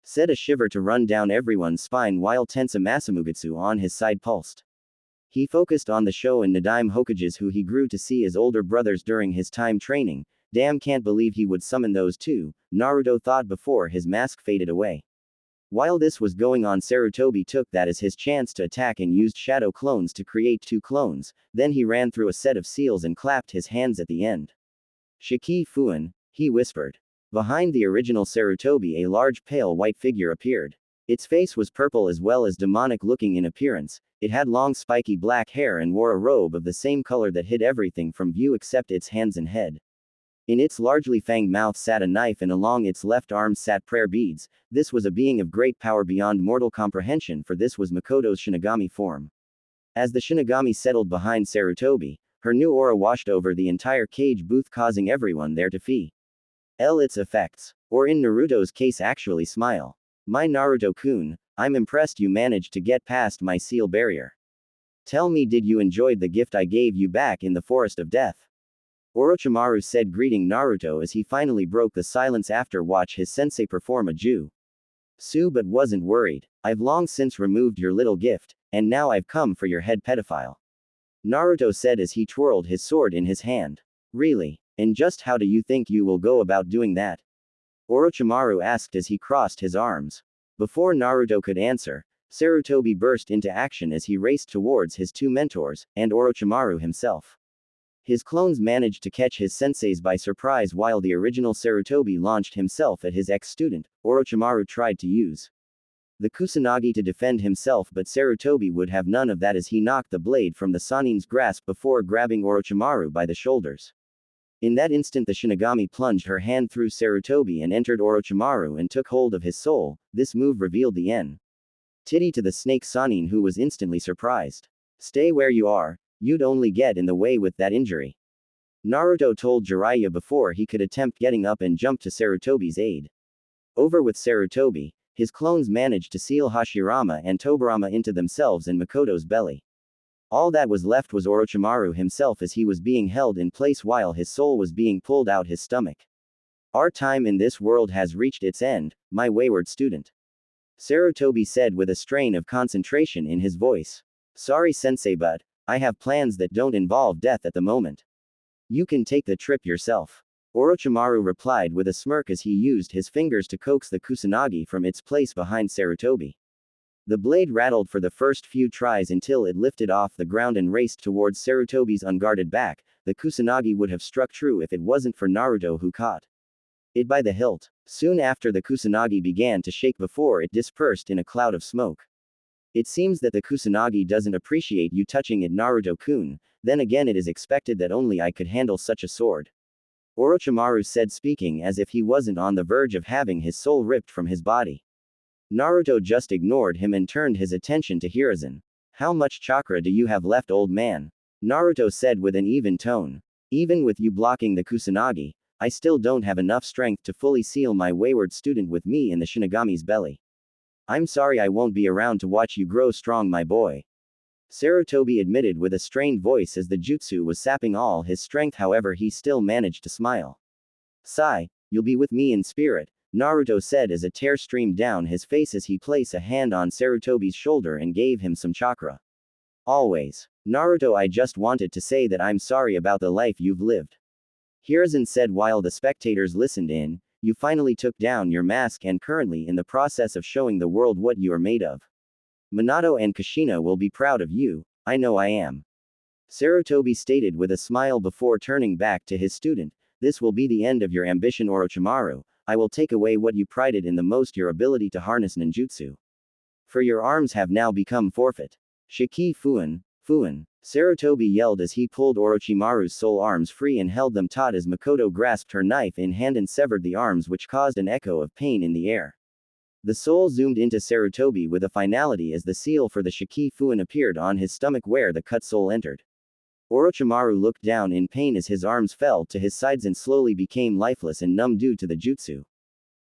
set a shiver to run down everyone's spine while Tensa Masamugutsu on his side pulsed. He focused on the Sho and Nadaime Hokages, who he grew to see as older brothers during his time training. Damn, can't believe he would summon those two, Naruto thought before his mask faded away. While this was going on, Sarutobi took that as his chance to attack and used shadow clones to create two clones, then he ran through a set of seals and clapped his hands at the end. "Shiki Fuin," he whispered. Behind the original Sarutobi, a large pale white figure appeared. Its face was purple as well as demonic looking in appearance. It had long spiky black hair and wore a robe of the same color that hid everything from view except its hands and head. In its largely fanged mouth sat a knife, and along its left arm sat prayer beads. This was a being of great power beyond mortal comprehension, for this was Makoto's Shinigami form. As the Shinigami settled behind Sarutobi, her new aura washed over the entire cage booth, causing everyone there to flee. Its effects. Or in Naruto's case actually smile. My Naruto-kun, I'm impressed you managed to get past my seal barrier. Tell me, did you enjoy the gift I gave you back in the Forest of Death? Orochimaru said, greeting Naruto as he finally broke the silence after watch his sensei perform a jutsu but wasn't worried. I've long since removed your little gift, and now I've come for your head pedophile. Naruto said as he twirled his sword in his hand. Really? And just how do you think you will go about doing that? Orochimaru asked as he crossed his arms. Before Naruto could answer, Sarutobi burst into action as he raced towards his two mentors, and Orochimaru himself. His clones managed to catch his senseis by surprise while the original Sarutobi launched himself at his ex-student. Orochimaru tried to use the Kusanagi to defend himself, but Sarutobi would have none of that as he knocked the blade from the Sanin's grasp before grabbing Orochimaru by the shoulders. In that instant the Shinigami plunged her hand through Sarutobi and entered Orochimaru and took hold of his soul. This move revealed the entity to the snake Sanin, who was instantly surprised. Stay where you are, you'd only get in the way with that injury. Naruto told Jiraiya before he could attempt getting up and jump to Sarutobi's aid. Over with Sarutobi, his clones managed to seal Hashirama and Tobirama into themselves and Makoto's belly. All that was left was Orochimaru himself as he was being held in place while his soul was being pulled out his stomach. Our time in this world has reached its end, my wayward student. Sarutobi said with a strain of concentration in his voice. Sorry sensei, but I have plans that don't involve death at the moment. You can take the trip yourself. Orochimaru replied with a smirk as he used his fingers to coax the Kusanagi from its place behind Sarutobi. The blade rattled for the first few tries until it lifted off the ground and raced towards Sarutobi's unguarded back. The Kusanagi would have struck true if it wasn't for Naruto, who caught it by the hilt. Soon after, the Kusanagi began to shake before it dispersed in a cloud of smoke. It seems that the Kusanagi doesn't appreciate you touching it, Naruto-kun. Then again, it is expected that only I could handle such a sword. Orochimaru said, speaking as if he wasn't on the verge of having his soul ripped from his body. Naruto just ignored him and turned his attention to Hiruzen. How much chakra do you have left, old man? Naruto said with an even tone. Even with you blocking the Kusanagi, I still don't have enough strength to fully seal my wayward student with me in the Shinigami's belly. I'm sorry, I won't be around to watch you grow strong, my boy. Sarutobi admitted with a strained voice as the jutsu was sapping all his strength. However, he still managed to smile. Sigh, you'll be with me in spirit, Naruto said as a tear streamed down his face as he placed a hand on Sarutobi's shoulder and gave him some chakra. Always. Naruto, I just wanted to say that I'm sorry about the life you've lived. Hiruzen said while the spectators listened in. You finally took down your mask and currently in the process of showing the world what you are made of. Minato and Kushina will be proud of you, I know I am. Sarutobi stated with a smile before turning back to his student. This will be the end of your ambition, Orochimaru. I will take away what you prided in the most, your ability to harness ninjutsu. For your arms have now become forfeit. Shiki Fuin, Fuin. Sarutobi yelled as he pulled Orochimaru's soul arms free and held them taut as Makoto grasped her knife in hand and severed the arms, which caused an echo of pain in the air. The soul zoomed into Sarutobi with a finality as the seal for the Shiki Fuin appeared on his stomach where the cut soul entered. Orochimaru looked down in pain as his arms fell to his sides and slowly became lifeless and numb due to the jutsu.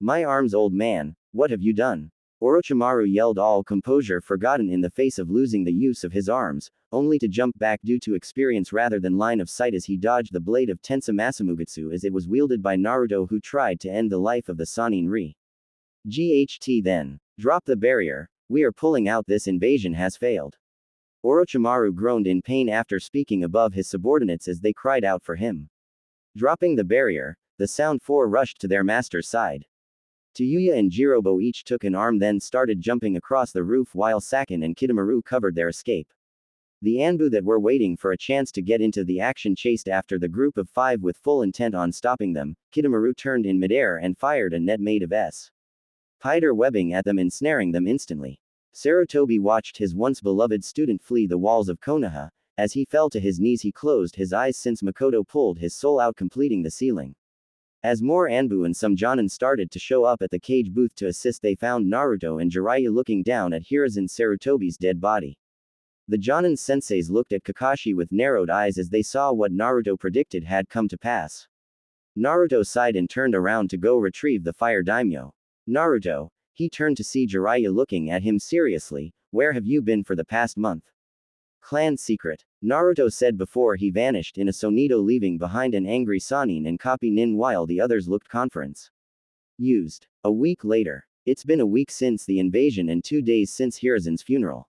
My arms, old man, what have you done? Orochimaru yelled, all composure forgotten in the face of losing the use of his arms, only to jump back due to experience rather than line of sight as he dodged the blade of Tensa Masamugutsu as it was wielded by Naruto, who tried to end the life of the Sanin Ri. GHT then. Drop the barrier, we are pulling out, this invasion has failed. Orochimaru groaned in pain after speaking above his subordinates as they cried out for him. Dropping the barrier, the Sound Four rushed to their master's side. Tayuya and Jirobo each took an arm, then started jumping across the roof while Sakin and Kidomaru covered their escape. The Anbu that were waiting for a chance to get into the action chased after the group of five with full intent on stopping them. Kidomaru turned in midair and fired a net made of spider webbing at them, ensnaring them instantly. Sarutobi watched his once beloved student flee the walls of Konoha. As he fell to his knees, he closed his eyes since Makoto pulled his soul out, completing the sealing. As more Anbu and some Jonin started to show up at the cage booth to assist, they found Naruto and Jiraiya looking down at Hiruzen Sarutobi's dead body. The Jonin senseis looked at Kakashi with narrowed eyes as they saw what Naruto predicted had come to pass. Naruto sighed and turned around to go retrieve the fire daimyo. Naruto, he turned to see Jiraiya looking at him seriously, where have you been for the past month? Clan secret, Naruto said before he vanished in a sonito, leaving behind an angry Sanin and Copy Nin while the others looked conference. Used. A week later. It's been a week since the invasion and 2 days since Hiruzen's funeral.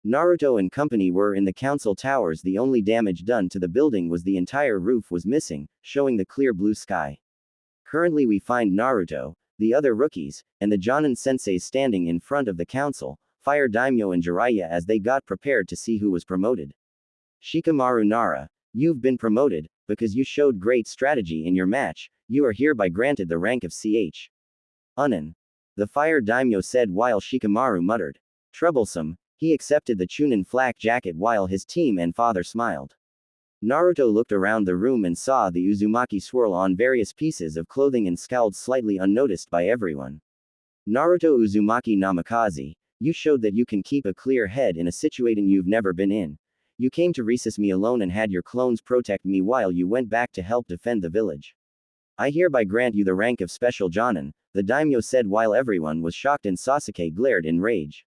Naruto and company were in the council towers. The only damage done to the building was the entire roof was missing, showing the clear blue sky. Currently we find Naruto, the other rookies, and the Jonin senseis standing in front of the council, Fire Daimyo and Jiraiya as they got prepared to see who was promoted. Shikamaru Nara, you've been promoted, because you showed great strategy in your match, you are hereby granted the rank of CH. Unin. The Fire Daimyo said while Shikamaru muttered. Troublesome, he accepted the Chunin flak jacket while his team and father smiled. Naruto looked around the room and saw the Uzumaki swirl on various pieces of clothing and scowled slightly, unnoticed by everyone. Naruto Uzumaki Namikaze, you showed that you can keep a clear head in a situation you've never been in. You came to recess me alone and had your clones protect me while you went back to help defend the village. I hereby grant you the rank of Special Jonin, the daimyo said while everyone was shocked and Sasuke glared in rage.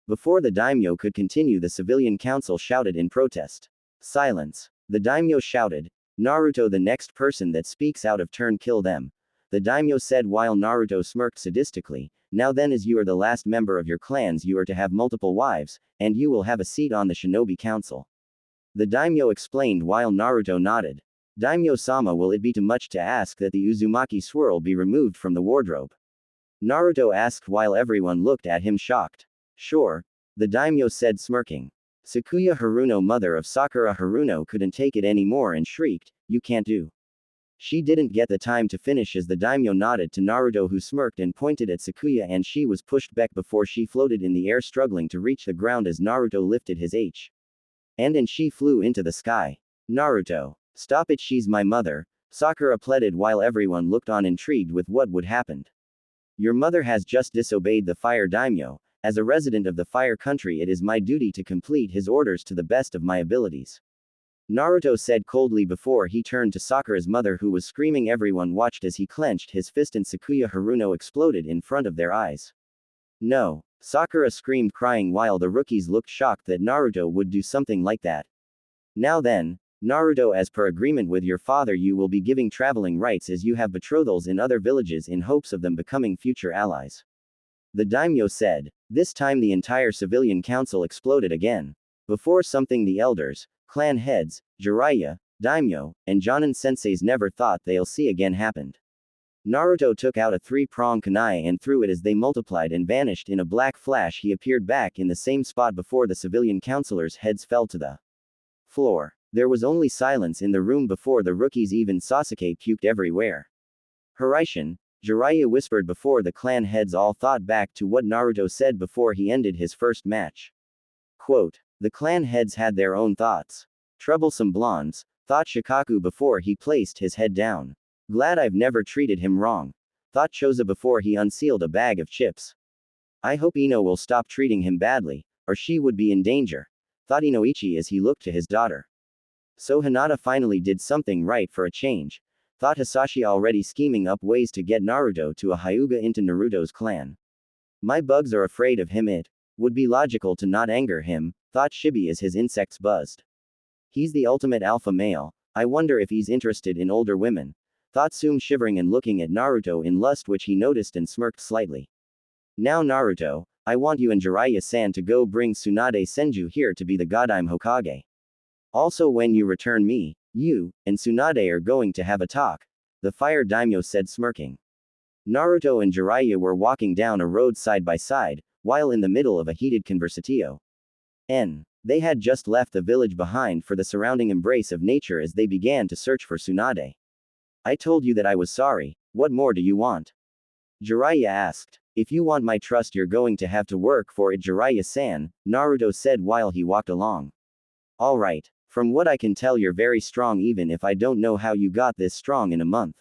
Before the daimyo could continue, the civilian council shouted in protest. Silence. The daimyo shouted. Naruto, the next person that speaks out of turn, kill them. The daimyo said while Naruto smirked sadistically. Now then, as you are the last member of your clans, you are to have multiple wives, and you will have a seat on the shinobi council. The daimyo explained while Naruto nodded. Daimyo-sama, will it be too much to ask that the Uzumaki swirl be removed from the wardrobe? Naruto asked while everyone looked at him shocked. Sure. The daimyo said smirking. Sakuya Haruno, mother of Sakura Haruno, couldn't take it anymore and shrieked, you can't do. She didn't get the time to finish as the daimyo nodded to Naruto, who smirked and pointed at Sakuya, and she was pushed back before she floated in the air, struggling to reach the ground as Naruto lifted his and she flew into the sky. Naruto. Stop it, she's my mother, Sakura pleaded while everyone looked on intrigued with what would happen. Your mother has just disobeyed the fire daimyo. As a resident of the fire country, it is my duty to complete his orders to the best of my abilities. Naruto said coldly before he turned to Sakura's mother, who was screaming. Everyone watched as he clenched his fist and Sakuya Haruno exploded in front of their eyes. No. Sakura screamed, crying while the rookies looked shocked that Naruto would do something like that. Now then, Naruto, as per agreement with your father, you will be giving traveling rights as you have betrothals in other villages in hopes of them becoming future allies. The daimyo said. This time the entire civilian council exploded again. Before something the elders, clan heads, Jiraiya, daimyo, and Jonin senseis never thought they'll see again happened. Naruto took out a 3-pronged kunai and threw it as they multiplied and vanished in a black flash. He appeared back in the same spot before the civilian councilors' heads fell to the floor. There was only silence in the room before the rookies, even Sasuke puked everywhere. Hiraishin, Jiraiya whispered before the clan heads all thought back to what Naruto said before he ended his first match. Quote, the clan heads had their own thoughts. Troublesome blondes, thought Shikaku before he placed his head down. Glad I've never treated him wrong, thought Choza before he unsealed a bag of chips. I hope Ino will stop treating him badly, or she would be in danger, thought Inoichi as he looked to his daughter. So Hinata finally did something right for a change, thought Hisashi, already scheming up ways to get Naruto to a Hyuga into Naruto's clan. My bugs are afraid of him, it would be logical to not anger him, thought Shibi as his insects buzzed. He's the ultimate alpha male, I wonder if he's interested in older women, thought Sum, shivering and looking at Naruto in lust, which he noticed and smirked slightly. Now Naruto, I want you and Jiraiya-san to go bring Tsunade Senju here to be the Godime Hokage. Also when you return me, you and Tsunade are going to have a talk, the fire daimyo said smirking. Naruto and Jiraiya were walking down a road side by side, while in the middle of a heated conversatio. They had just left the village behind for the surrounding embrace of nature as they began to search for Tsunade. I told you that I was sorry, what more do you want? Jiraiya asked. If you want my trust, you're going to have to work for it, Jiraiya-san, Naruto said while he walked along. Alright. From what I can tell, you're very strong, even if I don't know how you got this strong in a month.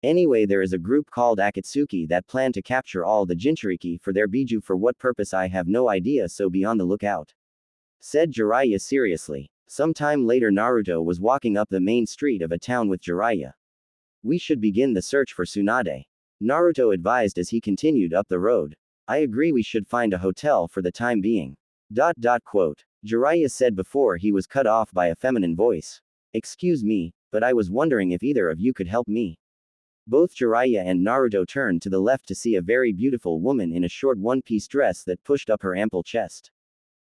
Anyway, there is a group called Akatsuki that plan to capture all the Jinchuriki for their Biju. For what purpose I have no idea, so be on the lookout, said Jiraiya seriously. Some time later Naruto was walking up the main street of a town with Jiraiya. We should begin the search for Tsunade. Naruto advised as he continued up the road. I agree, we should find a hotel for the time being. Quote. Jiraiya said before he was cut off by a feminine voice. Excuse me, but I was wondering if either of you could help me. Both Jiraiya and Naruto turned to the left to see a very beautiful woman in a short one-piece dress that pushed up her ample chest.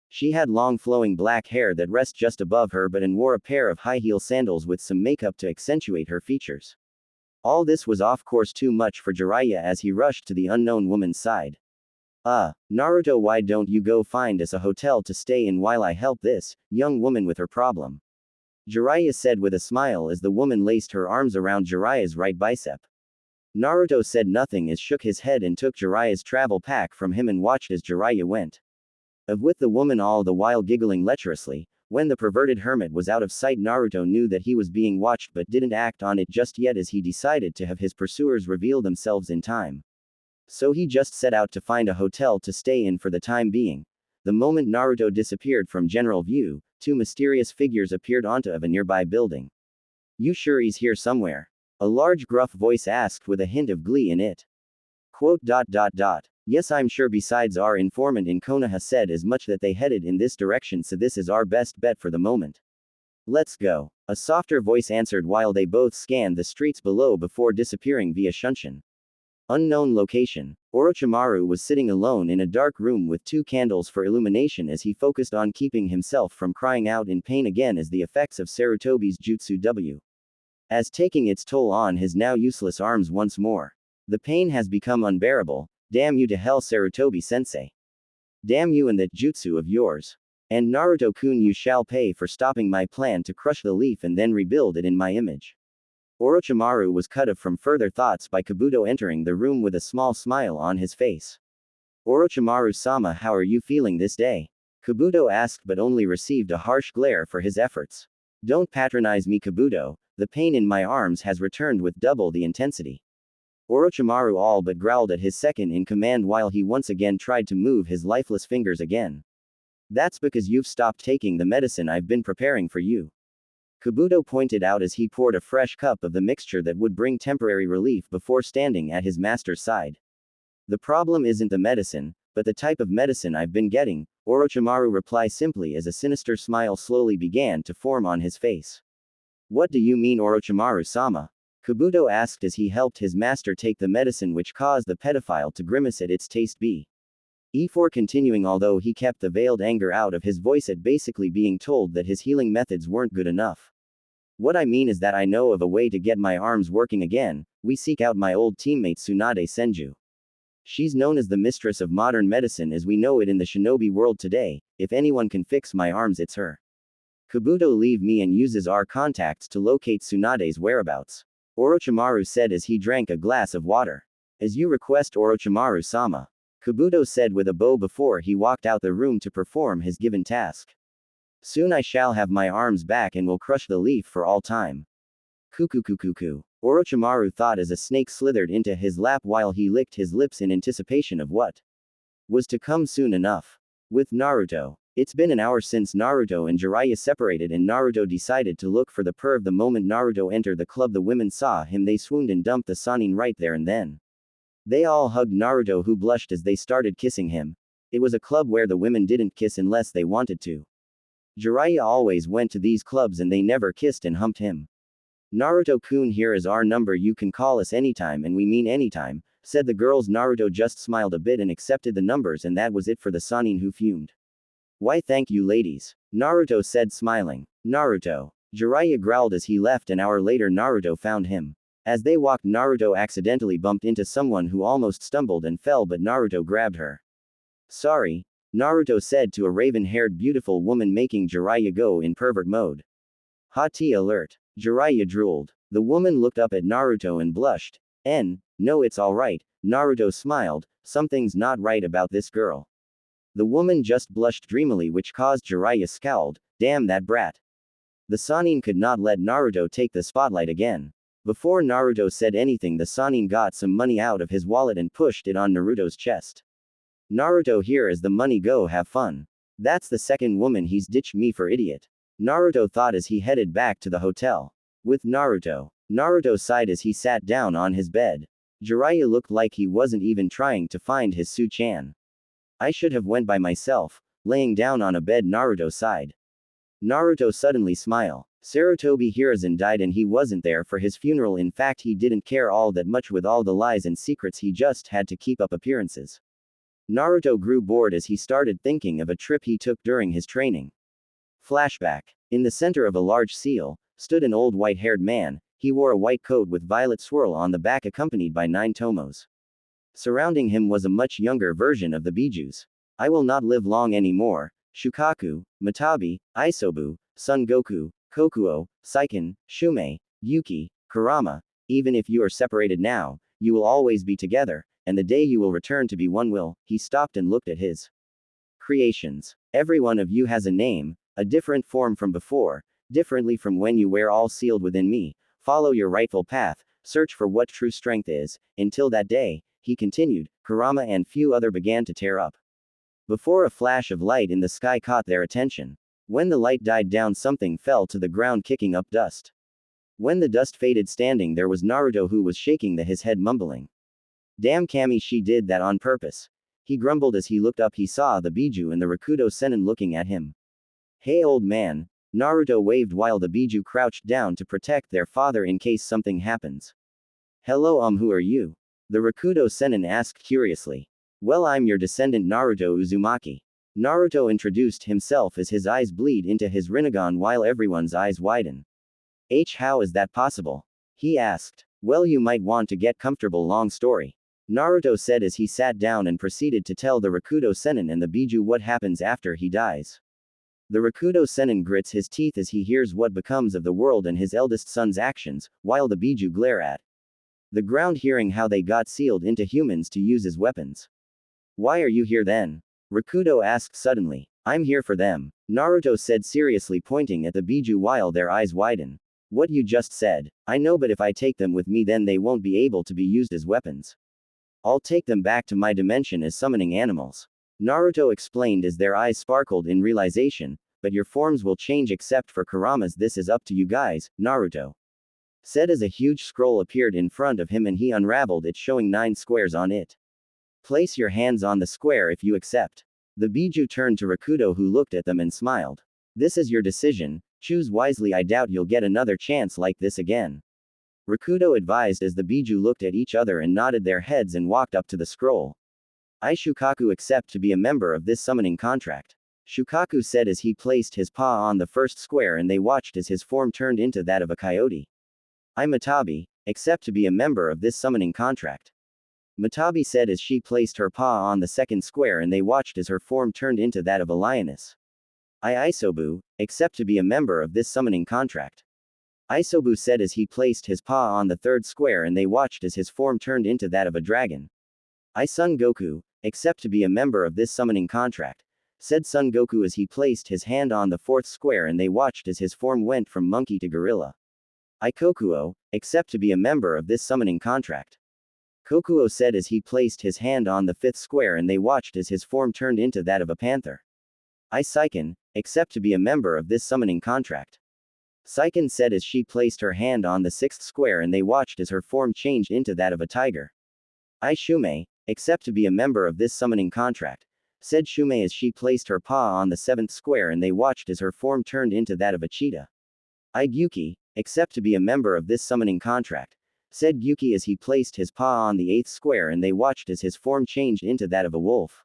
She had long flowing black hair that rests just above her and wore a pair of high-heel sandals with some makeup to accentuate her features. All this was of course too much for Jiraiya as he rushed to the unknown woman's side. Naruto, why don't you go find us a hotel to stay in while I help this young woman with her problem? Jiraiya said with a smile as the woman laced her arms around Jiraiya's right bicep. Naruto said nothing as shook his head and took Jiraiya's travel pack from him and watched as Jiraiya went. With the woman all the while giggling lecherously. When the perverted hermit was out of sight, Naruto knew that he was being watched but didn't act on it just yet as he decided to have his pursuers reveal themselves in time. So he just set out to find a hotel to stay in for the time being. The moment Naruto disappeared from general view, two mysterious figures appeared onto a nearby building. You sure he's here somewhere? A large gruff voice asked with a hint of glee in it. Quote. Yes, I'm sure. Besides, our informant in Konoha said as much that they headed in this direction, so this is our best bet for the moment. Let's go. A softer voice answered while they both scanned the streets below before disappearing via Shunshin. Unknown location. Orochimaru was sitting alone in a dark room with two candles for illumination as he focused on keeping himself from crying out in pain again as the effects of Sarutobi's Jutsu W. as taking its toll on his now useless arms once more. The pain has become unbearable. Damn you to hell, Sarutobi-sensei. Damn you and that jutsu of yours. And Naruto-kun, you shall pay for stopping my plan to crush the leaf and then rebuild it in my image. Orochimaru was cut off from further thoughts by Kabuto entering the room with a small smile on his face. Orochimaru-sama, how are you feeling this day? Kabuto asked but only received a harsh glare for his efforts. Don't patronize me, Kabuto. The pain in my arms has returned with double the intensity. Orochimaru all but growled at his second in command while he once again tried to move his lifeless fingers again. That's because you've stopped taking the medicine I've been preparing for you. Kabuto pointed out as he poured a fresh cup of the mixture that would bring temporary relief before standing at his master's side. The problem isn't the medicine, but the type of medicine I've been getting, Orochimaru replied simply as a sinister smile slowly began to form on his face. What do you mean, Orochimaru-sama? Kabuto asked as he helped his master take the medicine which caused the pedophile to grimace at its taste. Before continuing, although he kept the veiled anger out of his voice at basically being told that his healing methods weren't good enough. What I mean is that I know of a way to get my arms working again. We seek out my old teammate Tsunade Senju. She's known as the mistress of modern medicine as we know it in the shinobi world today. If anyone can fix my arms, it's her. Kabuto leave me and uses our contacts to locate Tsunade's whereabouts. Orochimaru said as he drank a glass of water. As you request, Orochimaru-sama. Kabuto said with a bow before he walked out the room to perform his given task. Soon I shall have my arms back and will crush the leaf for all time. Kukukukuku. Orochimaru thought as a snake slithered into his lap while he licked his lips in anticipation of what was to come soon enough. With Naruto. It's been an hour since Naruto and Jiraiya separated and Naruto decided to look for the perv. The moment Naruto entered the club, the women saw him, they swooned and dumped the Sannin right there and then. They all hugged Naruto, who blushed as they started kissing him. It was a club where the women didn't kiss unless they wanted to. Jiraiya always went to these clubs and they never kissed and humped him. Naruto-kun, here is our number, you can call us anytime, and we mean anytime, said the girls. Naruto just smiled a bit and accepted the numbers, and that was it for the Sannin, who fumed. Why, thank you, ladies. Naruto said, smiling. Naruto. Jiraiya growled as he left. An hour later, Naruto found him. As they walked, Naruto accidentally bumped into someone who almost stumbled and fell, but Naruto grabbed her. Sorry, Naruto said to a raven-haired beautiful woman, making Jiraiya go in pervert mode. Hati alert. Jiraiya drooled. The woman looked up at Naruto and blushed. No, it's alright. Naruto smiled. Something's not right about this girl. The woman just blushed dreamily, which caused Jiraiya scowled. Damn that brat. The Sannin could not let Naruto take the spotlight again. Before Naruto said anything, the Sannin got some money out of his wallet and pushed it on Naruto's chest. Naruto, here is the money, go have fun. That's the second woman he's ditched me for, idiot. Naruto thought as he headed back to the hotel. With Naruto. Naruto sighed as he sat down on his bed. Jiraiya looked like he wasn't even trying to find his Su-chan. I should have went by myself, laying down on a bed. Naruto sighed. Naruto suddenly smiled. Sarutobi Hiruzen died and he wasn't there for his funeral. In fact, he didn't care all that much with all the lies and secrets, he just had to keep up appearances. Naruto grew bored as he started thinking of a trip he took during his training. Flashback. In the center of a large seal, stood an old white-haired man. He wore a white coat with violet swirl on the back accompanied by 9 tomos. Surrounding him was a much younger version of the Bijus. I will not live long anymore. Shukaku, Matabi, Isobu, Son Goku, Kokuo, Seiken, Shumei, Yuki, Kurama, even if you are separated now, you will always be together, and the day you will return to be one will. He stopped and looked at his creations. Every one of you has a name, a different form from before, differently from when you were all sealed within me. Follow your rightful path, search for what true strength is. Until that day, he continued, Kurama and few other began to tear up. Before a flash of light in the sky caught their attention. When the light died down, something fell to the ground kicking up dust. When the dust faded, standing there was Naruto, who was shaking his head mumbling. Damn Kami, she did that on purpose. He grumbled as he looked up. He saw the Biju and the Rakudo Sennin looking at him. Hey old man. Naruto waved while the Biju crouched down to protect their father in case something happens. Hello, who are you? The Rakudo Sennin asked curiously. Well, I'm your descendant Naruto Uzumaki. Naruto introduced himself as his eyes bleed into his Rinnegan while everyone's eyes widen. How is that possible? He asked. Well, you might want to get comfortable. Long story. Naruto said as he sat down and proceeded to tell the Rakudo Sennin and the Biju what happens after he dies. The Rakudo Sennin grits his teeth as he hears what becomes of the world and his eldest son's actions, while the Biju glare at the ground, hearing how they got sealed into humans to use as weapons. Why are you here then? Rakudo asked suddenly. I'm here for them, Naruto said seriously, pointing at the Biju while their eyes widen. What you just said, I know, but if I take them with me then they won't be able to be used as weapons. I'll take them back to my dimension as summoning animals. Naruto explained as their eyes sparkled in realization, but your forms will change except for Kurama's. This is up to you guys, Naruto said as a huge scroll appeared in front of him and he unraveled it, showing 9 squares on it. Place your hands on the square if you accept. The Biju turned to Rakudo, who looked at them and smiled. This is your decision, choose wisely. I doubt you'll get another chance like this again. Rakudo advised as the Biju looked at each other and nodded their heads and walked up to the scroll. I Shukaku accept to be a member of this summoning contract. Shukaku said as he placed his paw on the first square and they watched as his form turned into that of a coyote. I Matabi accept to be a member of this summoning contract. Matabi said as she placed her paw on the second square and they watched as her form turned into that of a lioness. I Isobu accept to be a member of this summoning contract. Isobu said as he placed his paw on the third square and they watched as his form turned into that of a dragon. I Son Goku accept to be a member of this summoning contract, said Son Goku as he placed his hand on the fourth square and they watched as his form went from monkey to gorilla. I Kokuo accept to be a member of this summoning contract. Kokuo said as he placed his hand on the fifth square and they watched as his form turned into that of a panther. I Seiken accept to be a member of this summoning contract. Seiken said as she placed her hand on the sixth square and they watched as her form changed into that of a tiger. I Shumei accept to be a member of this summoning contract, said Shumei as she placed her paw on the seventh square and they watched as her form turned into that of a cheetah. I Yuki accept to be a member of this summoning contract, said Yuki as he placed his paw on the eighth square and they watched as his form changed into that of a wolf.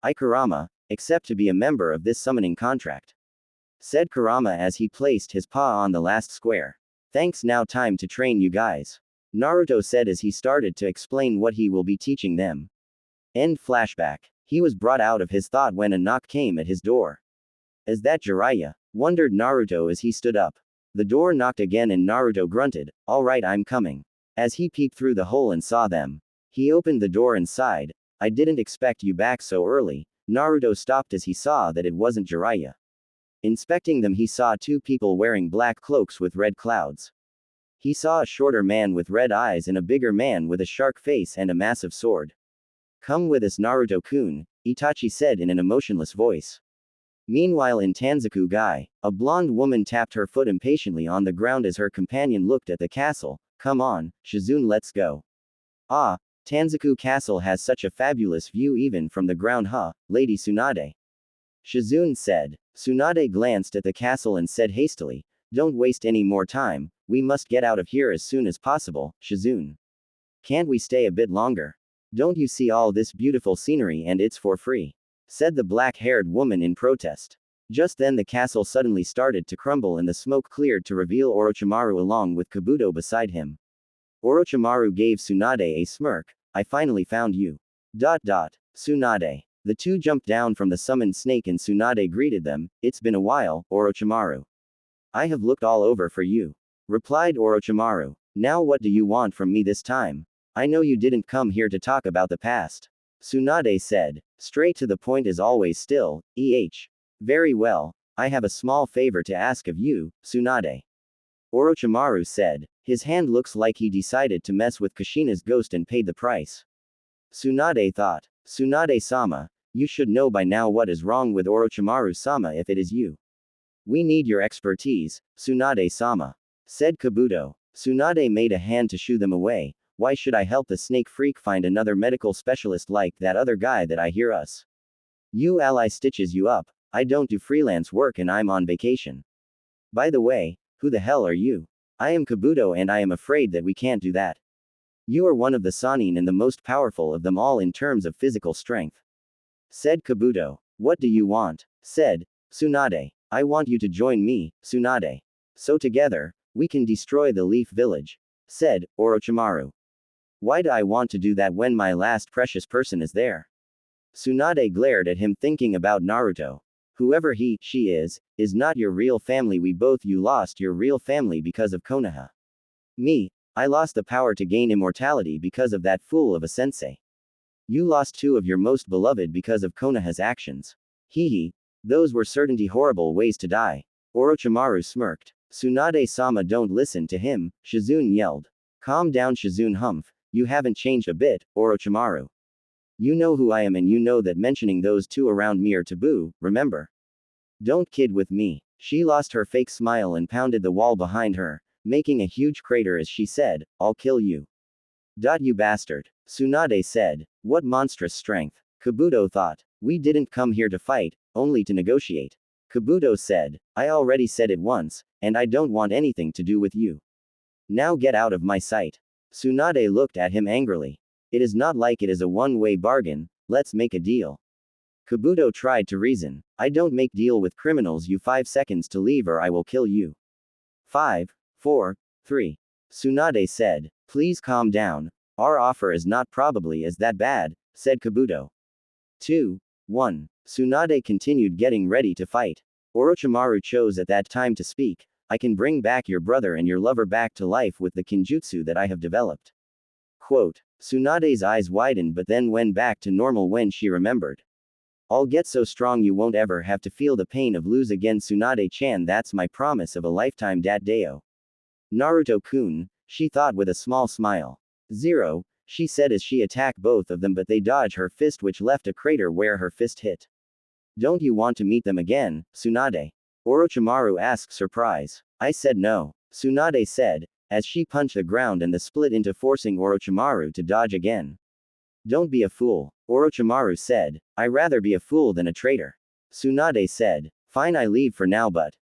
I Kurama accept to be a member of this summoning contract, said Kurama as he placed his paw on the last square. Thanks, now time to train you guys, Naruto said as he started to explain what he will be teaching them. End flashback. He was brought out of his thought when a knock came at his door. Is that Jiraiya? Wondered Naruto as he stood up. The door knocked again and Naruto grunted, alright, I'm coming. As he peeped through the hole and saw them. He opened the door and sighed, I didn't expect you back so early. Naruto stopped as he saw that it wasn't Jiraiya. Inspecting them, he saw 2 people wearing black cloaks with red clouds. He saw a shorter man with red eyes and a bigger man with a shark face and a massive sword. Come with us, Naruto-kun, Itachi said in an emotionless voice. Meanwhile in Tanzaku-gai, a blonde woman tapped her foot impatiently on the ground as her companion looked at the castle. Come on, Shizune, let's go. Ah, Tanzaku Castle has such a fabulous view even from the ground, huh, Lady Tsunade? Shizune said. Tsunade glanced at the castle and said hastily, don't waste any more time, we must get out of here as soon as possible, Shizune. Can't we stay a bit longer? Don't you see all this beautiful scenery and it's for free? Said the black-haired woman in protest. Just then the castle suddenly started to crumble and the smoke cleared to reveal Orochimaru along with Kabuto beside him. Orochimaru gave Tsunade a smirk. I finally found you. Tsunade. The two jumped down from the summoned snake and Tsunade greeted them. It's been a while, Orochimaru. I have looked all over for you. Replied Orochimaru. Now what do you want from me this time? I know you didn't come here to talk about the past. Tsunade said. Straight to the point as always still, Very well, I have a small favor to ask of you, Tsunade. Orochimaru said. His hand looks like he decided to mess with Kushina's ghost and paid the price. Tsunade thought. Tsunade-sama, you should know by now what is wrong with Orochimaru-sama if it is you. We need your expertise, Tsunade-sama. Said Kabuto. Tsunade made a hand to shoo them away. Why should I help the snake freak find another medical specialist like that other guy that I hear us? You ally stitches you up. I don't do freelance work and I'm on vacation. By the way, who the hell are you? I am Kabuto and I am afraid that we can't do that. You are one of the Sannin and the most powerful of them all in terms of physical strength. Said Kabuto. What do you want? Said Tsunade. I want you to join me, Tsunade. So together, we can destroy the Leaf Village. Said Orochimaru. Why do I want to do that when my last precious person is there? Tsunade glared at him thinking about Naruto. Whoever she is not your real family. You lost your real family because of Konoha. Me, I lost the power to gain immortality because of that fool of a sensei. You lost two of your most beloved because of Konoha's actions. Those were certainly horrible ways to die. Orochimaru smirked. Tsunade-sama, don't listen to him, Shizune yelled. Calm down, Shizune humph, you haven't changed a bit, Orochimaru. You know who I am and you know that mentioning those two around me are taboo, remember? Don't kid with me. She lost her fake smile and pounded the wall behind her, making a huge crater as she said, I'll kill you. You bastard. Tsunade said. What monstrous strength. Kabuto thought. We didn't come here to fight, only to negotiate. Kabuto said. I already said it once, and I don't want anything to do with you. Now get out of my sight. Tsunade looked at him angrily. It is not like it is a one-way bargain, let's make a deal. Kabuto tried to reason. I don't make deal with criminals. You 5 seconds to leave or I will kill you. 5, 4, 3. Tsunade said. Please calm down. Our offer is not probably as that bad, said Kabuto. 2, 1. Tsunade continued getting ready to fight. Orochimaru chose at that time to speak. I can bring back your brother and your lover back to life with the kinjutsu that I have developed. Quote. Tsunade's eyes widened but then went back to normal when she remembered. I'll get so strong you won't ever have to feel the pain of lose again, Tsunade-chan, that's my promise of a lifetime, Deo. Naruto-kun, she thought with a small smile. 0, she said as she attacked both of them but they dodged her fist which left a crater where her fist hit. Don't you want to meet them again, Tsunade? Orochimaru asked surprise. I said no, Tsunade said, as she punched the ground and the split into forcing Orochimaru to dodge again. Don't be a fool, Orochimaru said. I rather be a fool than a traitor. Tsunade said. Fine, I leave for now but,